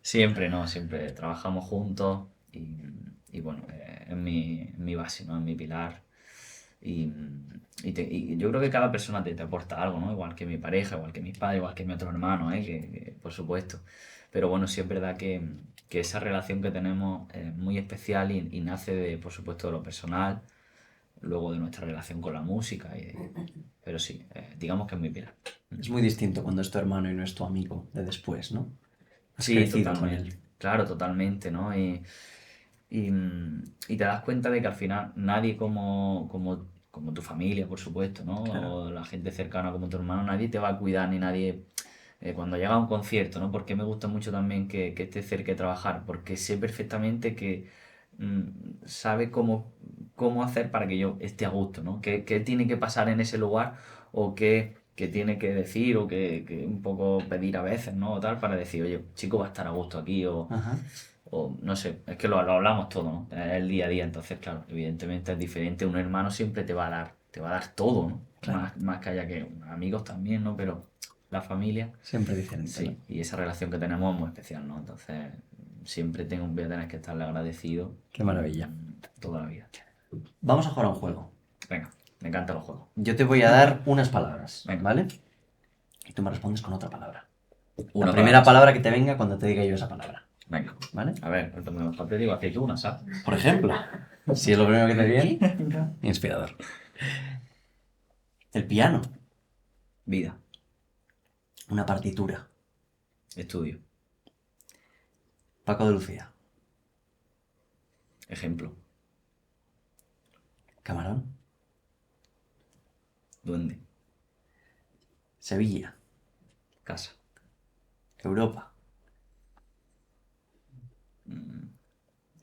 S1: Siempre, ¿no? Siempre trabajamos juntos y bueno, es mi base, ¿no? Es mi pilar. Y, y yo creo que cada persona te aporta algo, ¿no? Igual que mi pareja, igual que mis padres, igual que mi otro hermano, ¿eh? Por supuesto. Pero bueno, sí es verdad que esa relación que tenemos es muy especial y nace de, por supuesto, de lo personal, luego de nuestra relación con la música. Pero sí, digamos que es mi pilar.
S2: Es muy distinto cuando es tu hermano y no es tu amigo de después, ¿no? Has
S1: Sí,
S2: crecido con él.
S1: totalmente. Claro, totalmente, ¿no? Y te das cuenta de que al final nadie como tu familia, por supuesto, ¿no?
S2: Claro.
S1: O la gente cercana como tu hermano, nadie te va a cuidar ni nadie cuando llega a un concierto, ¿no? Porque me gusta mucho también que esté cerca de trabajar, porque sé perfectamente que sabe cómo hacer para que yo esté a gusto, ¿no? ¿Qué tiene que pasar en ese lugar o qué tiene que decir o que un poco pedir a veces, ¿no? O tal, para decir, oye, chico va a estar a gusto aquí
S2: Ajá.
S1: o no sé, es que lo hablamos todo, ¿no? Es el día a día, entonces, claro, evidentemente es diferente. Un hermano siempre te va a dar todo, ¿no?
S2: Claro.
S1: Más que haya que amigos también, ¿no? Pero la familia,
S2: Siempre diferente, ¿no?
S1: sí, y esa relación que tenemos es muy especial, ¿no? Entonces, voy a tener que estarle agradecido
S2: Qué maravilla.
S1: toda la vida.
S2: Vamos a jugar a un juego.
S1: Venga, me encantan los juegos.
S2: Yo te voy a dar unas palabras,
S1: Venga.
S2: ¿vale? Y tú me respondes con otra palabra.
S1: Una
S2: La
S1: toda
S2: primera
S1: noche.
S2: palabra que te venga cuando te diga yo esa palabra,
S1: Venga,
S2: ¿vale?
S1: a ver, entonces mejor te digo aceitunas, ¿sabes?
S2: Por ejemplo, si es lo primero que te viene, inspirador. El piano,
S1: Vida,
S2: una partitura.
S1: estudio,
S2: Paco de Lucía,
S1: ejemplo,
S2: camarón.
S1: duende,
S2: Sevilla,
S1: casa,
S2: Europa,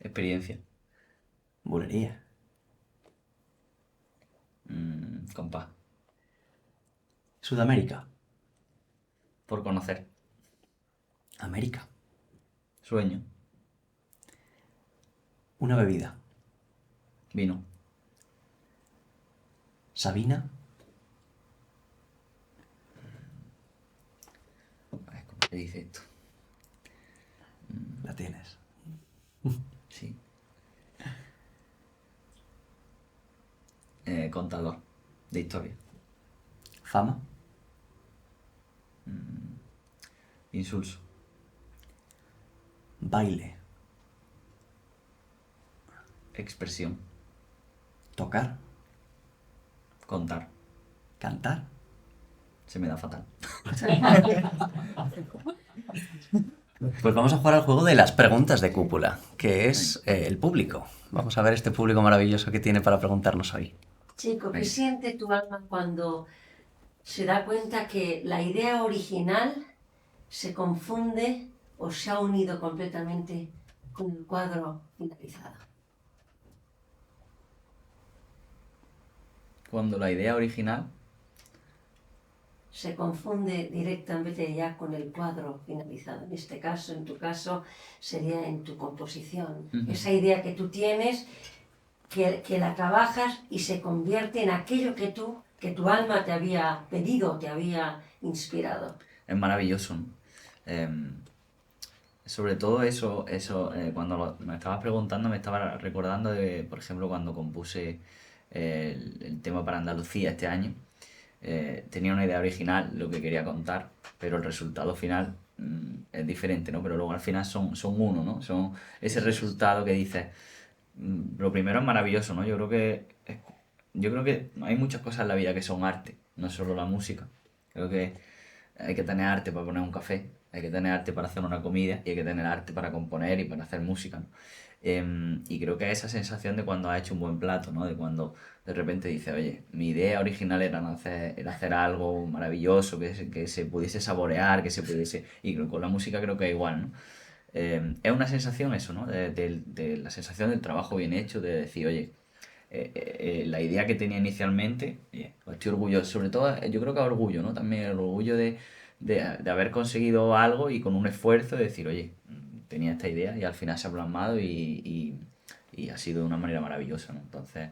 S1: experiencia,
S2: bulería,
S1: compás,
S2: Sudamérica,
S1: por conocer,
S2: América,
S1: sueño,
S2: una bebida,
S1: vino,
S2: Sabina,
S1: a ver, ¿cómo se dice esto?
S2: la tienes.
S1: Sí. Contador de historia,
S2: Fama,
S1: insulso,
S2: baile,
S1: expresión,
S2: tocar,
S1: contar,
S2: cantar.
S1: se me da fatal.
S2: Pues vamos a jugar al juego de las preguntas de cúpula, que es el público. Vamos a ver este público maravilloso que tiene para preguntarnos hoy.
S3: Chico, ¿qué
S1: Venga.
S3: siente tu alma cuando se da cuenta que la idea original se confunde o se ha unido completamente con el cuadro finalizado?
S1: Cuando la idea original,
S3: Se confunde directamente ya con el cuadro finalizado. En este caso, en tu caso, sería en tu composición.
S1: Ujú.
S3: Esa idea que tú tienes, que la trabajas y se convierte en aquello que tu alma te había pedido, te había inspirado.
S1: es maravilloso, ¿no? Sobre todo cuando me estabas preguntando, me estaba recordando de, por ejemplo, cuando compuse el tema para Andalucía este año. Tenía una idea original, lo que quería contar, pero el resultado final es diferente, ¿no? Pero luego al final son uno, ¿no? Son ese resultado que dices. Lo primero es maravilloso, ¿no? Yo creo que hay muchas cosas en la vida que son arte, no solo la música. Creo que hay que tener arte para poner un café, hay que tener arte para hacer una comida y hay que tener arte para componer y para hacer música, ¿no? Y creo que esa sensación de cuando has hecho un buen plato, ¿no? De cuando de repente dices, oye, mi idea original era hacer algo maravilloso, que se pudiese saborear, que se pudiese. Y con la música creo que es igual, ¿no? Es una sensación eso, ¿no? De la sensación del trabajo bien hecho, de decir, oye, la idea que tenía inicialmente, pues estoy orgulloso, sobre todo yo creo que orgullo, ¿no? También el orgullo de haber conseguido algo y con un esfuerzo de decir, oye, tenía esta idea y al final se ha plasmado y ha sido de una manera maravillosa, ¿no? Entonces,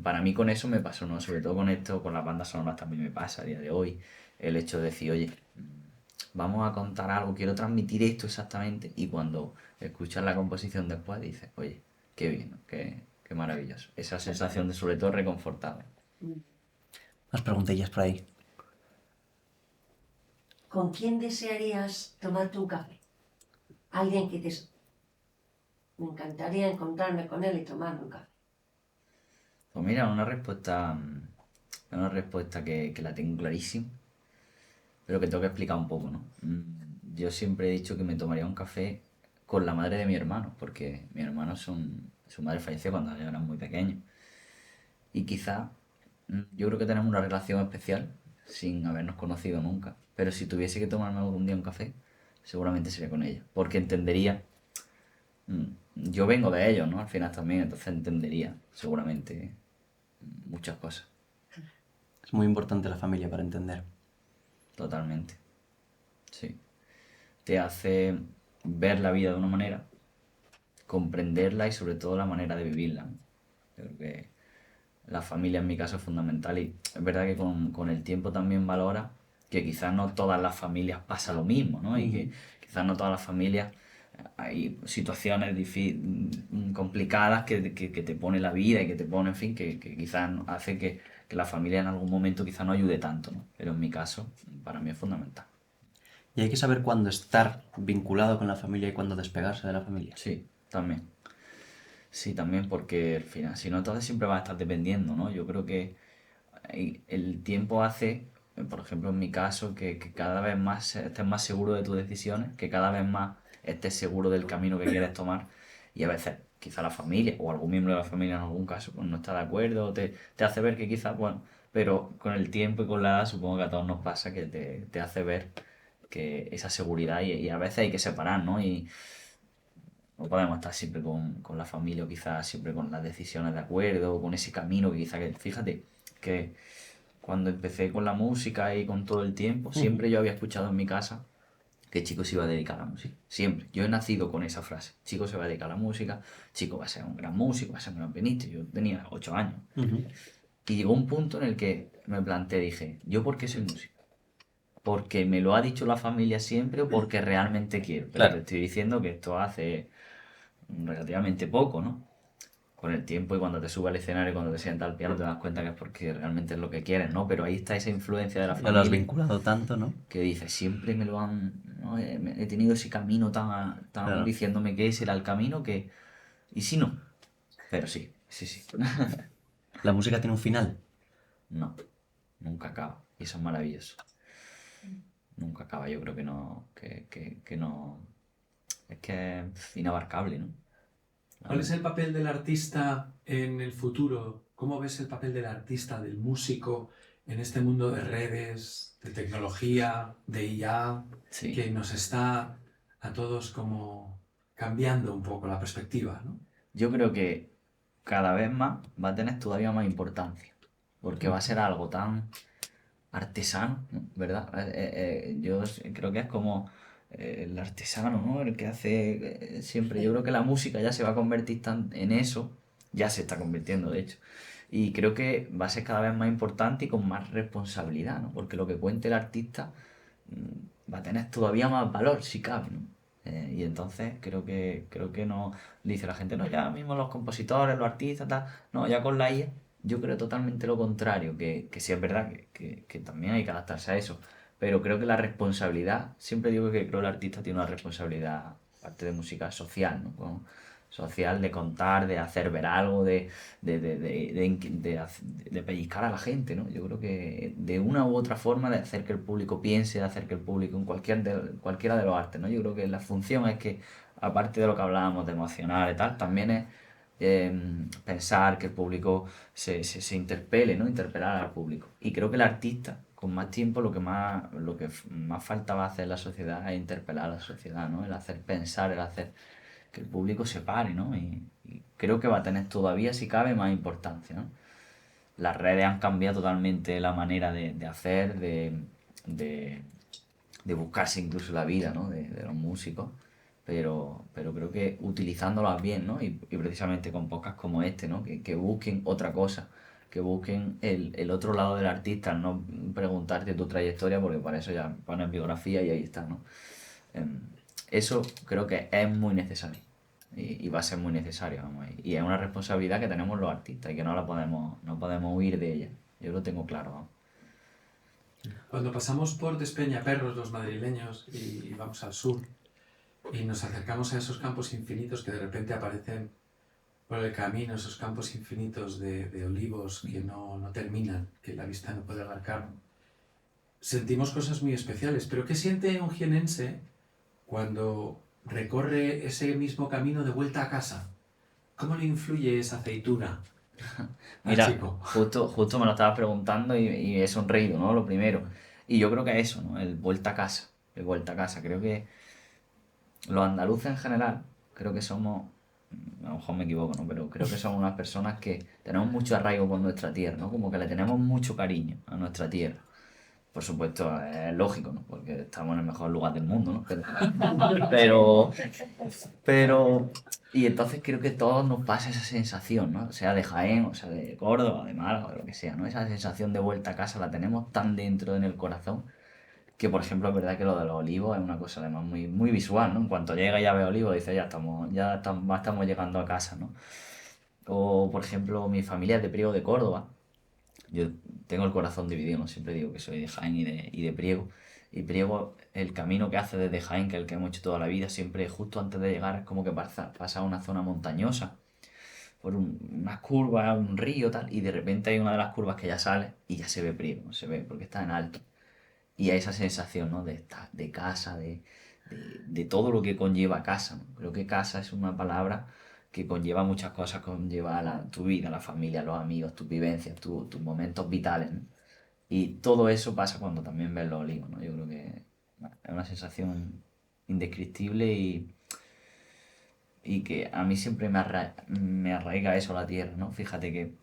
S1: para mí con eso me pasó, ¿no? Sobre todo con esto, con las bandas sonoras también me pasa a día de hoy, el hecho de decir, oye, vamos a contar algo, quiero transmitir esto exactamente, y cuando escuchas la composición después dices, oye, qué bien, ¿no? Qué maravilloso. Esa sensación de sobre todo reconfortable.
S2: Más preguntillas por ahí.
S3: ¿Con quién desearías tomarte un café? Alguien que te... Me encantaría encontrarme con él y tomarme un café.
S1: Pues mira, una respuesta que la tengo clarísima, pero que tengo que explicar un poco, ¿no? Yo siempre he dicho que me tomaría un café con la madre de mi hermano, porque mi hermano su madre falleció cuando yo era muy pequeño. Y quizá, yo creo que tenemos una relación especial sin habernos conocido nunca. Pero si tuviese que tomarme algún día un café, seguramente sería con ella. Porque entendería, yo vengo de ellos, ¿no? Al final también, entonces entendería seguramente muchas cosas,
S2: Es muy importante la familia para entender.
S1: totalmente. Sí. Te hace ver la vida de una manera, comprenderla y sobre todo la manera de vivirla, ¿no? Yo creo que la familia en mi caso es fundamental y es verdad que con el tiempo también valora que quizás no todas las familias pasa lo mismo, ¿no? Y que quizás no todas las familias hay situaciones complicadas que te pone la vida y que te pone, en fin, que quizás hace que la familia en algún momento quizás no ayude tanto, ¿no? Pero en mi caso, para mí es fundamental.
S2: Y hay que saber cuándo estar vinculado con la familia y cuándo despegarse de la familia.
S1: Sí, también. Sí, también porque al final, si no, entonces siempre vas a estar dependiendo, ¿no? Yo creo que el tiempo hace, por ejemplo, en mi caso, que cada vez más estés más seguro de tus decisiones, que cada vez más estés seguro del camino que quieres tomar y a veces quizá la familia o algún miembro de la familia en algún caso pues no está de acuerdo, te hace ver que quizás, bueno, pero con el tiempo y con la edad supongo que a todos nos pasa que te hace ver que esa seguridad y a veces hay que separar, ¿no? Y no podemos estar siempre con la familia o quizás siempre con las decisiones de acuerdo o con ese camino que quizás, fíjate, que cuando empecé con la música y con todo el tiempo, siempre yo había escuchado en mi casa que Chico se iba a dedicar a la música. Siempre. Yo he nacido con esa frase. Chico se va a dedicar a la música, Chico va a ser un gran músico, va a ser un gran pianista. Yo tenía 8 años. Y llegó un punto en el que me planteé, dije, ¿yo por qué soy músico? ¿Porque me lo ha dicho la familia siempre o porque realmente quiero? Pero te
S2: Claro.
S1: estoy diciendo que esto hace relativamente poco, ¿no? Con el tiempo y cuando te subes al escenario y cuando te sientas al piano te das cuenta que es porque realmente es lo que quieres, ¿no? Pero ahí está esa influencia de la
S2: Ya lo has
S1: familia
S2: vinculado tanto, ¿no?
S1: que dice, siempre me lo han, ¿no? He tenido ese camino tan
S2: Claro.
S1: diciéndome que ese era el camino que... ¿Y si no? Pero sí, sí, sí.
S2: La música tiene un final.
S1: No, nunca acaba. Y eso es maravilloso. Nunca acaba, yo creo que no, que no... Es que es inabarcable, ¿no?
S4: ¿Cuál es el papel del artista en el futuro? ¿Cómo ves el papel del artista, del músico, en este mundo de redes, de tecnología, de IA,
S1: Sí.
S4: que nos está a todos como cambiando un poco la perspectiva, ¿no?
S1: Yo creo que cada vez más va a tener todavía más importancia, porque va a ser algo tan artesano, ¿no? ¿Verdad? Creo que es como el artesano, ¿no? El que hace siempre. Yo creo que la música ya se va a convertir en eso, ya se está convirtiendo, de hecho. Y creo que va a ser cada vez más importante y con más responsabilidad, ¿no? Porque lo que cuente el artista va a tener todavía más valor, si cabe, ¿no? Y entonces creo que no, dice la gente, no, ya mismo los compositores, los artistas, tal, no, ya con la IA, yo creo totalmente lo contrario, que sí es verdad que también hay que adaptarse a eso, pero creo que la responsabilidad, siempre digo que creo que el artista tiene una responsabilidad, aparte de música social, ¿no? Social de contar, de hacer ver algo, de pellizcar a la gente, ¿no? Yo creo que de una u otra forma de hacer que el público piense, de hacer que el público en cualquiera de los artes, ¿no? Yo creo que la función es que, aparte de lo que hablábamos de emocionar y tal, también es pensar que el público se interpele, ¿no? Interpelar al público. Y creo que el artista, con más tiempo, lo que más falta va a hacer la sociedad es interpelar a la sociedad, ¿no? El hacer pensar, el hacer que el público se pare, ¿no? Y creo que va a tener todavía, si cabe, más importancia, ¿no? Las redes han cambiado totalmente la manera de hacer, de, de buscarse incluso la vida, ¿no? De los músicos, pero creo que utilizándolas bien, ¿no? Y precisamente con podcasts como este, ¿no? Que busquen otra cosa, que busquen el otro lado del artista, no preguntarte tu trayectoria, porque para eso ya pones biografía y ahí está, ¿no? Em, Eso creo que es muy necesario y va a ser muy necesario, vamos, y es una responsabilidad que tenemos los artistas y que no podemos huir de ella. Yo lo tengo claro, vamos.
S4: Cuando pasamos por Despeñaperros los madrileños y vamos al sur y nos acercamos a esos campos infinitos que de repente aparecen por el camino, esos campos infinitos de olivos que no terminan, que la vista no puede abarcar, sentimos cosas muy especiales. Pero ¿qué siente un jienense cuando recorre ese mismo camino de vuelta a casa? ¿Cómo le influye esa aceituna al
S1: Mira,
S4: chico?
S1: justo me lo estabas preguntando y he sonreído, ¿no? Lo primero. Y yo creo que eso, ¿no? El vuelta a casa. El vuelta a casa. Creo que los andaluces en general, creo que somos, a lo mejor me equivoco, ¿no? Pero creo que somos unas personas que tenemos mucho arraigo con nuestra tierra, ¿no? Como que le tenemos mucho cariño a nuestra tierra. Por supuesto, es lógico, ¿no? Porque estamos en el mejor lugar del mundo, ¿no? Pero, y entonces creo que a todos nos pasa esa sensación, ¿no? Sea de Jaén, o sea de Córdoba, de Málaga, de lo que sea, ¿no? Esa sensación de vuelta a casa la tenemos tan dentro en el corazón que, por ejemplo, es verdad que lo de los olivos es una cosa además muy, muy visual, ¿no? En cuanto llega y ya ve olivos, dice, estamos llegando a casa, ¿no? O, por ejemplo, mi familia es de Priego de Córdoba. Yo tengo el corazón dividido, ¿no? Siempre digo que soy de Jaén y de Priego. Y Priego, el camino que hace desde Jaén, que es el que hemos hecho toda la vida, siempre justo antes de llegar es como que pasa una zona montañosa, por unas curvas, un río, tal, y de repente hay una de las curvas que ya sale y ya se ve Priego, ¿no? Se ve porque está en alto. Y hay esa sensación, ¿no? De estar de casa, de todo lo que conlleva casa, ¿no? Creo que casa es una palabra que conlleva muchas cosas, conlleva tu vida, la familia, los amigos, tus vivencias, tus momentos vitales, ¿no? Y todo eso pasa cuando también ves los olivos, ¿no? Yo creo que bueno, es una sensación indescriptible y que a mí siempre me arraiga eso a la tierra, ¿no? Fíjate que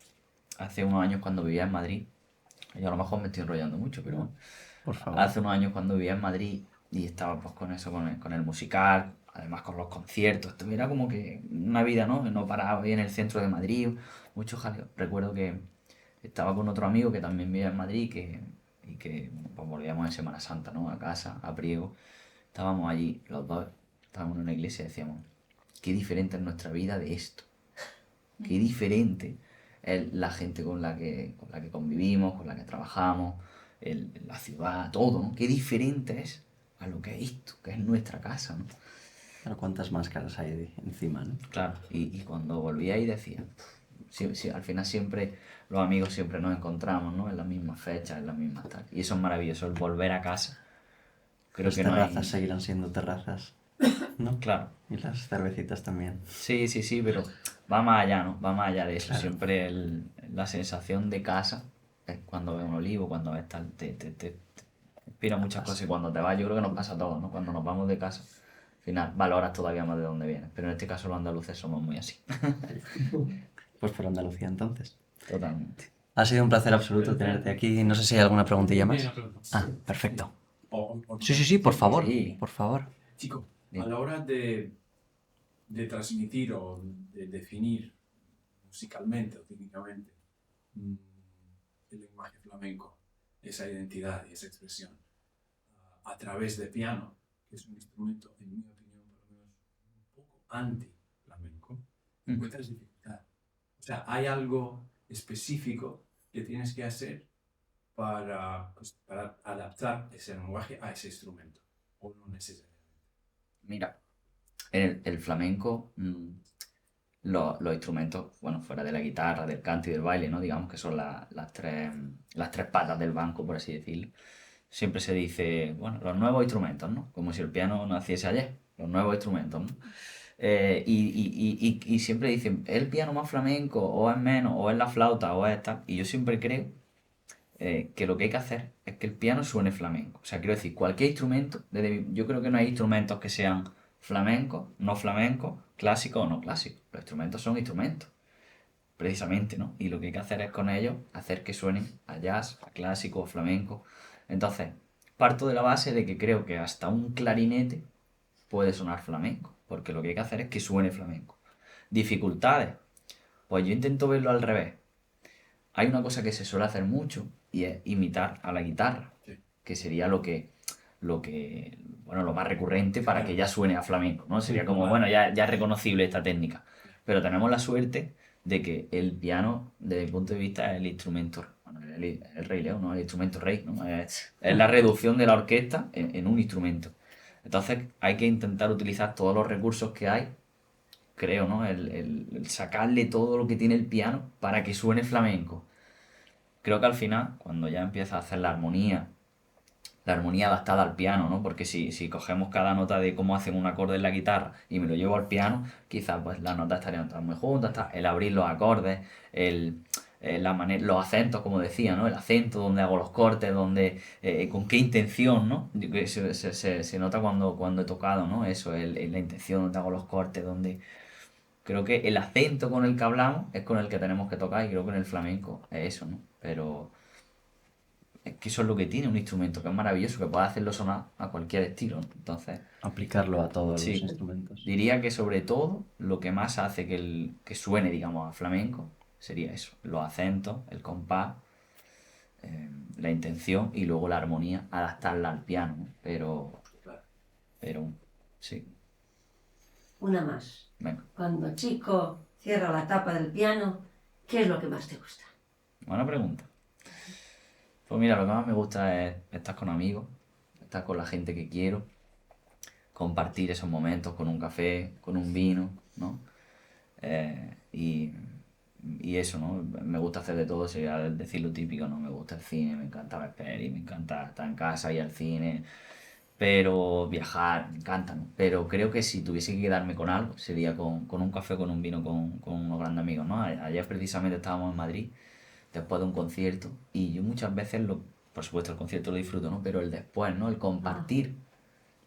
S1: hace unos años cuando vivía en Madrid, y a lo mejor me estoy enrollando mucho, pero bueno,
S2: Por favor.
S1: hace unos años cuando vivía en Madrid y estaba pues con eso, con el musical, además con los conciertos, esto era como que una vida, ¿no? No paraba ahí en el centro de Madrid, mucho jaleo. Recuerdo que estaba con otro amigo que también vivía en Madrid y que bueno, pues volvíamos en Semana Santa, ¿no? A casa, a Priego. Estábamos allí los dos, estábamos en una iglesia y decíamos, qué diferente es nuestra vida de esto. Qué diferente es la gente con la que convivimos, con la que trabajamos, la ciudad, todo, ¿no? Qué diferente es a lo que es esto, que es nuestra casa, ¿no?
S2: Claro, cuántas máscaras hay encima, ¿no?
S1: Claro, y cuando volví ahí decía, sí, sí, al final siempre, los amigos siempre nos encontramos, ¿no? En las mismas fechas, en las mismas tal. Y eso es maravilloso, el volver a casa. Creo
S2: Las
S1: que no
S2: terrazas
S1: hay...
S2: seguirán siendo terrazas, ¿no?
S1: Claro,
S2: Y las cervecitas también.
S1: sí, sí, sí, pero va más allá, ¿no? Va más allá de eso.
S2: Claro.
S1: Siempre la sensación de casa es cuando ves un olivo, cuando ves tal, te inspira muchas cosas. Y cuando te vas, yo creo que nos pasa a todos, ¿no? Cuando nos vamos de casa, al final valoras todavía más de dónde vienes. Pero en este caso los andaluces somos muy así.
S2: Pues por Andalucía entonces.
S1: Totalmente.
S2: Ha sido un placer absoluto tenerte aquí. No sé si hay alguna preguntilla más.
S4: Hay una pregunta.
S2: Ah, perfecto.
S5: O
S2: Sí, sí, sí, por favor.
S1: Sí.
S2: Por favor.
S5: Chico,
S1: Bien.
S5: a la hora de transmitir o de definir musicalmente o técnicamente mm, el lenguaje flamenco, esa identidad y esa expresión, a través de piano, que es un instrumento, en mi opinión, por lo menos un poco anti-flamenco, encuentras dificultad. O sea, hay algo específico que tienes que hacer para adaptar ese lenguaje a ese instrumento, o no necesariamente.
S1: Mira, el flamenco, los instrumentos, bueno, fuera de la guitarra, del canto y del baile, ¿no? Digamos que son las tres patas del banco, por así decirlo. Siempre se dice, bueno, los nuevos instrumentos, ¿no? Como si el piano naciese ayer, los nuevos instrumentos, ¿no? Y siempre dicen, ¿es el piano más flamenco, o es menos, o es la flauta, o es tal? Y yo siempre creo que lo que hay que hacer es que el piano suene flamenco. O sea, quiero decir, cualquier instrumento, yo creo que no hay instrumentos que sean flamenco, no flamenco, clásico o no clásico. Los instrumentos son instrumentos, precisamente, ¿no? Y lo que hay que hacer es con ellos hacer que suenen a jazz, a clásico, a flamenco. Entonces, parto de la base de que creo que hasta un clarinete puede sonar flamenco, porque lo que hay que hacer es que suene flamenco. Dificultades, pues yo intento verlo al revés. Hay una cosa que se suele hacer mucho y es imitar a la guitarra,
S5: Sí.
S1: que sería bueno, lo más recurrente para que ya suene a flamenco, ¿no? Sería como, bueno, ya es reconocible esta técnica. Pero tenemos la suerte de que el piano, desde mi punto de vista, es el instrumento, bueno, el rey León, ¿no? El instrumento rey, ¿no? Es la reducción de la orquesta en un instrumento. Entonces hay que intentar utilizar todos los recursos que hay, creo, ¿no? El sacarle todo lo que tiene el piano para que suene flamenco. Creo que al final, cuando ya empieza a hacer la armonía adaptada al piano, ¿no? Porque si cogemos cada nota de cómo hacen un acorde en la guitarra y me lo llevo al piano, quizás pues las notas estarían todas muy juntas, el abrir los acordes, los acentos, como decía, ¿no? El acento, donde hago los cortes, con qué intención, ¿no? Que se nota cuando he tocado, ¿no? Eso, la intención, donde hago los cortes, donde... Creo que el acento con el que hablamos es con el que tenemos que tocar y creo que en el flamenco es eso, ¿no? Pero es que eso es lo que tiene un instrumento, que es maravilloso, que puede hacerlo sonar a cualquier estilo, ¿no? Entonces,
S2: Aplicarlo a todos
S1: sí,
S2: los instrumentos.
S1: diría que sobre todo lo que más hace que suene, digamos, a flamenco sería eso, los acentos, el compás, la intención y luego la armonía, adaptarla al piano, ¿no?
S5: Claro.
S1: Pero, sí,
S3: Una más.
S1: venga.
S3: Cuando Chico cierra la tapa del piano, ¿qué es lo que más te gusta?
S1: Buena pregunta. Pues mira, lo que más me gusta es estar con amigos, estar con la gente que quiero, compartir esos momentos con un café, con un vino, ¿no? Eh, y, y eso, ¿no? Me gusta hacer de todo, sería decir lo típico, ¿no? Me gusta el cine, me encanta ver pelis, me encanta estar en casa y al cine, pero viajar, me encanta, ¿no? Pero creo que si tuviese que quedarme con algo, sería con un café, con un vino, con unos grandes amigos, ¿no? Ayer precisamente estábamos en Madrid después de un concierto y yo muchas veces, por supuesto el concierto lo disfruto, ¿no? Pero el después, ¿no? El compartir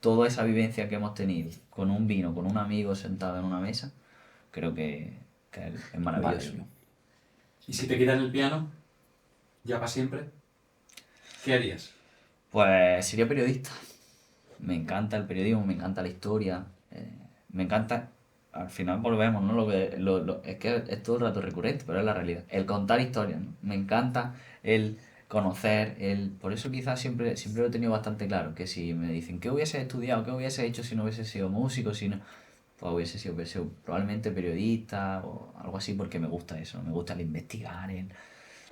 S1: toda esa vivencia que hemos tenido con un vino, con un amigo sentado en una mesa, creo que es maravilloso.
S2: Vale.
S5: ¿Y si te quitan el piano, ya para siempre? ¿Qué harías?
S1: Pues sería periodista. Me encanta el periodismo, me encanta la historia, me encanta, al final volvemos, ¿no? Es que es todo el rato recurrente, pero es la realidad. El contar historias, ¿no? Me encanta el conocer, por eso quizás siempre lo he tenido bastante claro, que si me dicen, ¿qué hubiese estudiado? ¿Qué hubiese hecho si no hubiese sido músico? Si no... Pues hubiese sido probablemente periodista o algo así porque me gusta eso, me gusta el investigar,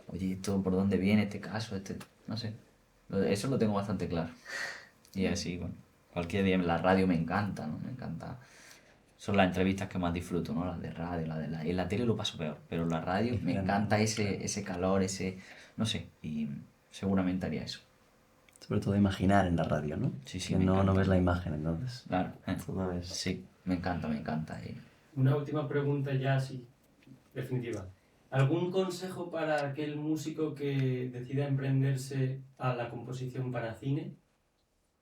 S1: oye, esto por dónde viene este caso, no sé. Eso lo tengo bastante claro. Y así, bueno, cualquier día en la radio me encanta, ¿no? Me encanta. Son las entrevistas que más disfruto, ¿no? Las de radio, en la tele lo paso peor, pero en la radio me encanta ese calor, no sé, y seguramente haría eso.
S2: Sobre todo imaginar en la radio, ¿no?
S1: Sí,
S2: Que
S1: me
S2: no
S1: encanta.
S2: ves la imagen, entonces.
S1: Claro,
S2: Todo es...
S1: sí, me encanta, me encanta.
S6: Una última pregunta ya así, definitiva. ¿Algún consejo para aquel músico que decida emprenderse a la composición para cine,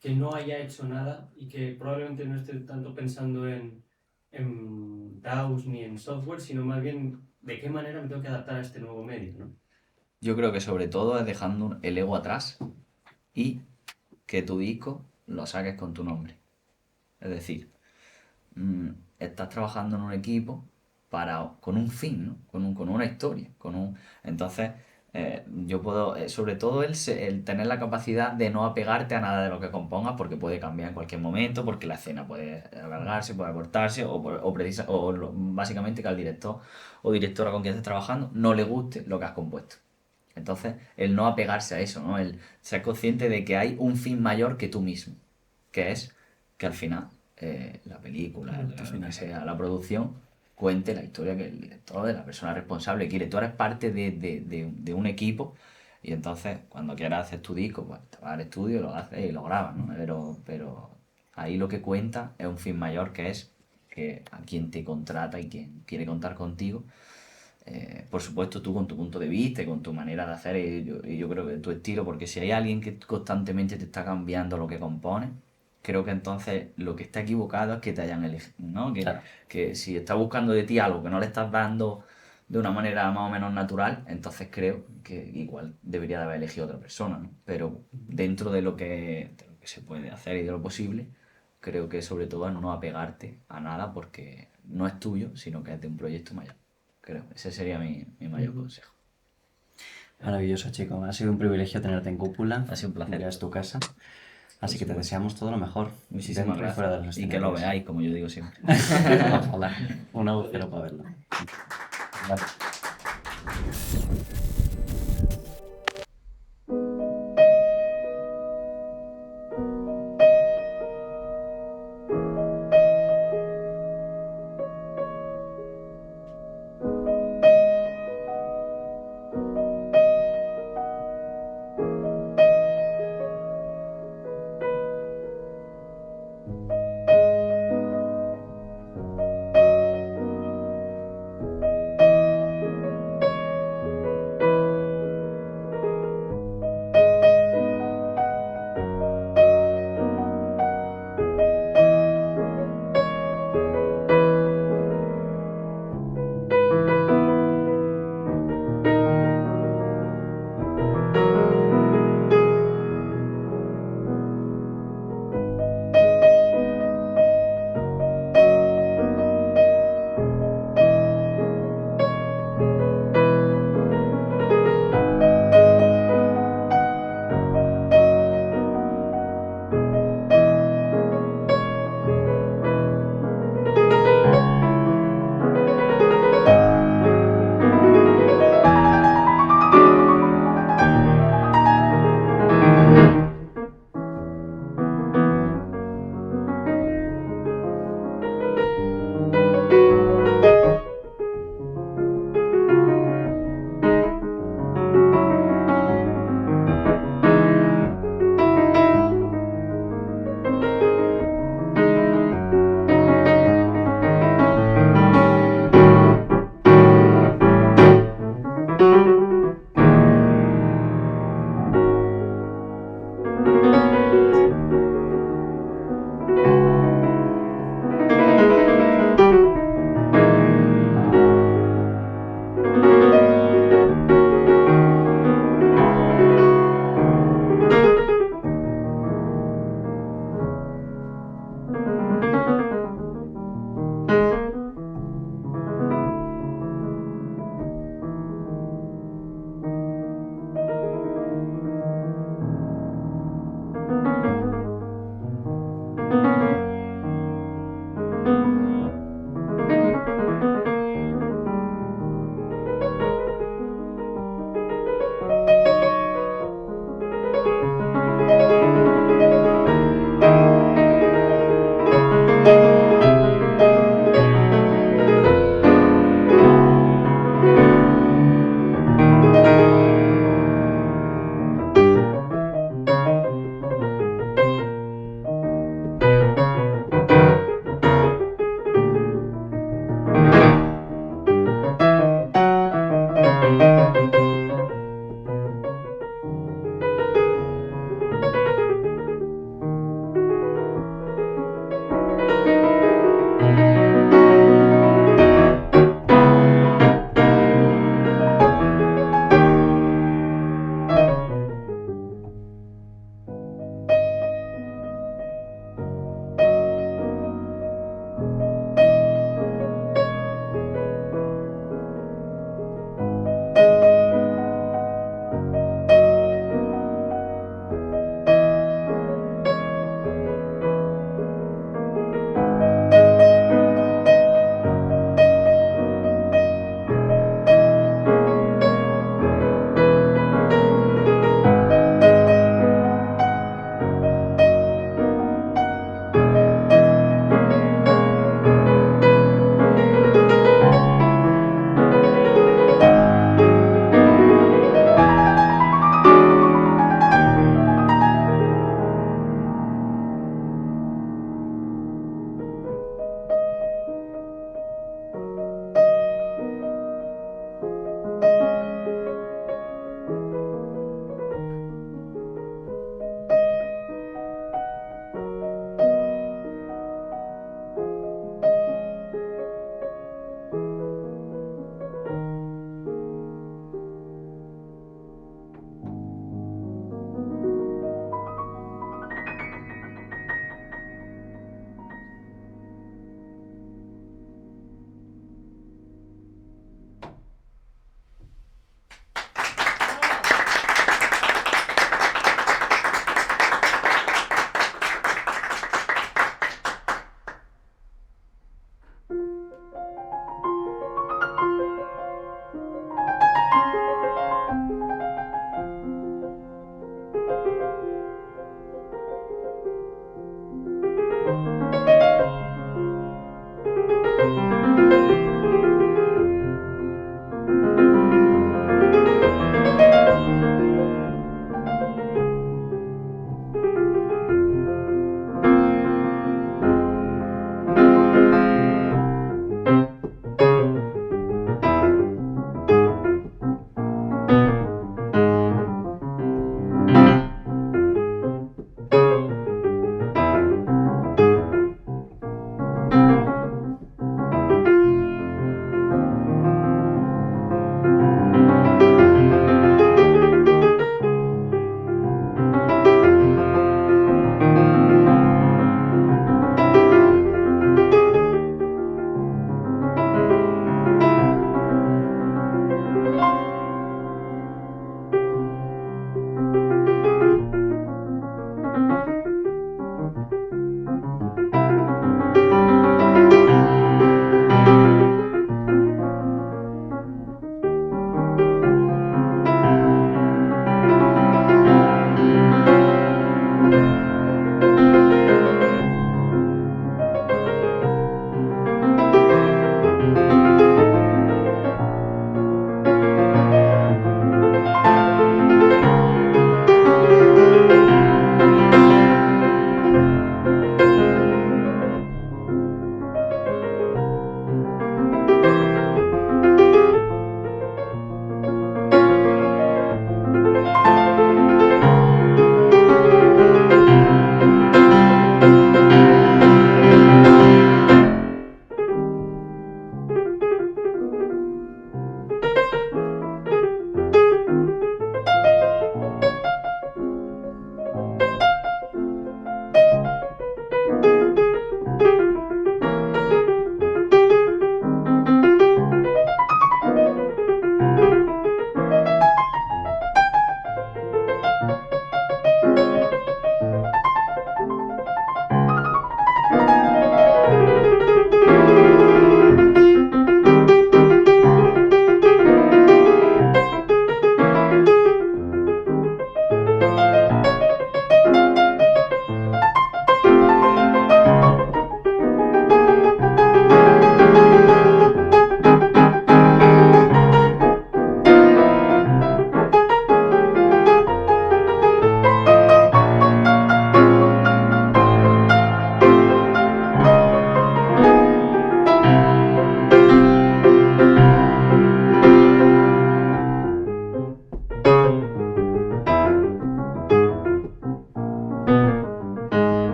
S6: que no haya hecho nada y que probablemente no esté tanto pensando en DAWs ni en software, sino más bien de qué manera me tengo que adaptar a este nuevo medio, ¿no?
S1: Yo creo que sobre todo es dejando el ego atrás y que tu disco lo saques con tu nombre. Es decir, estás trabajando en un equipo con un fin, ¿no? Con una historia. Entonces, yo puedo, sobre todo el tener la capacidad de no apegarte a nada de lo que compongas porque puede cambiar en cualquier momento, porque la escena puede alargarse, puede cortarse básicamente que al director o directora con quien estés trabajando no le guste lo que has compuesto. Entonces, el no apegarse a eso, ¿no? El ser consciente de que hay un fin mayor que tú mismo, que es que al final la película, lo que sea, la producción, cuente la historia que el director, de la persona responsable quiere. Tú eres parte de un equipo y entonces cuando quieras hacer tu disco, pues te vas al estudio, lo haces y lo grabas, ¿no? Pero ahí lo que cuenta es un fin mayor que es que a quien te contrata y quien quiere contar contigo. Por supuesto tú con tu punto de vista y con tu manera de hacer y yo creo que tu estilo, porque si hay alguien que constantemente te está cambiando lo que compone, creo que entonces lo que está equivocado es que te hayan elegido, ¿no?
S2: Claro.
S1: Que si está buscando de ti algo que no le estás dando de una manera más o menos natural, entonces creo que igual debería de haber elegido otra persona, ¿no? Pero dentro de lo que se puede hacer y de lo posible, creo que sobre todo no apegarte a nada porque no es tuyo, sino que es de un proyecto mayor. Creo, ese sería mi mayor consejo.
S2: Maravilloso, chico. Ha sido un privilegio tenerte en Cúpula.
S1: Ha sido un placer.
S2: Ya es tu casa. Así que te
S1: supuesto.
S2: deseamos todo lo mejor.
S1: Muchísimas
S2: dentro y fuera de los
S1: gracias. Y que lo
S2: escenarios.
S1: veáis, como yo digo siempre.
S2: Ojalá. Un agujero para verlo. Gracias.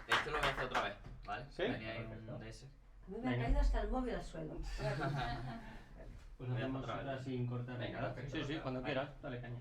S1: Esto lo voy a hacer otra vez, ¿vale?
S6: ¿Sí?
S1: Tenía ahí un de ese.
S3: A mí me ha
S6: Venga.
S3: caído hasta el móvil al suelo.
S6: Pues
S1: Voy a
S6: hacemos
S1: otra vez.
S6: otra sin cortar.
S1: Venga, perfecto.
S6: Sí, sí, cuando quieras, dale caña.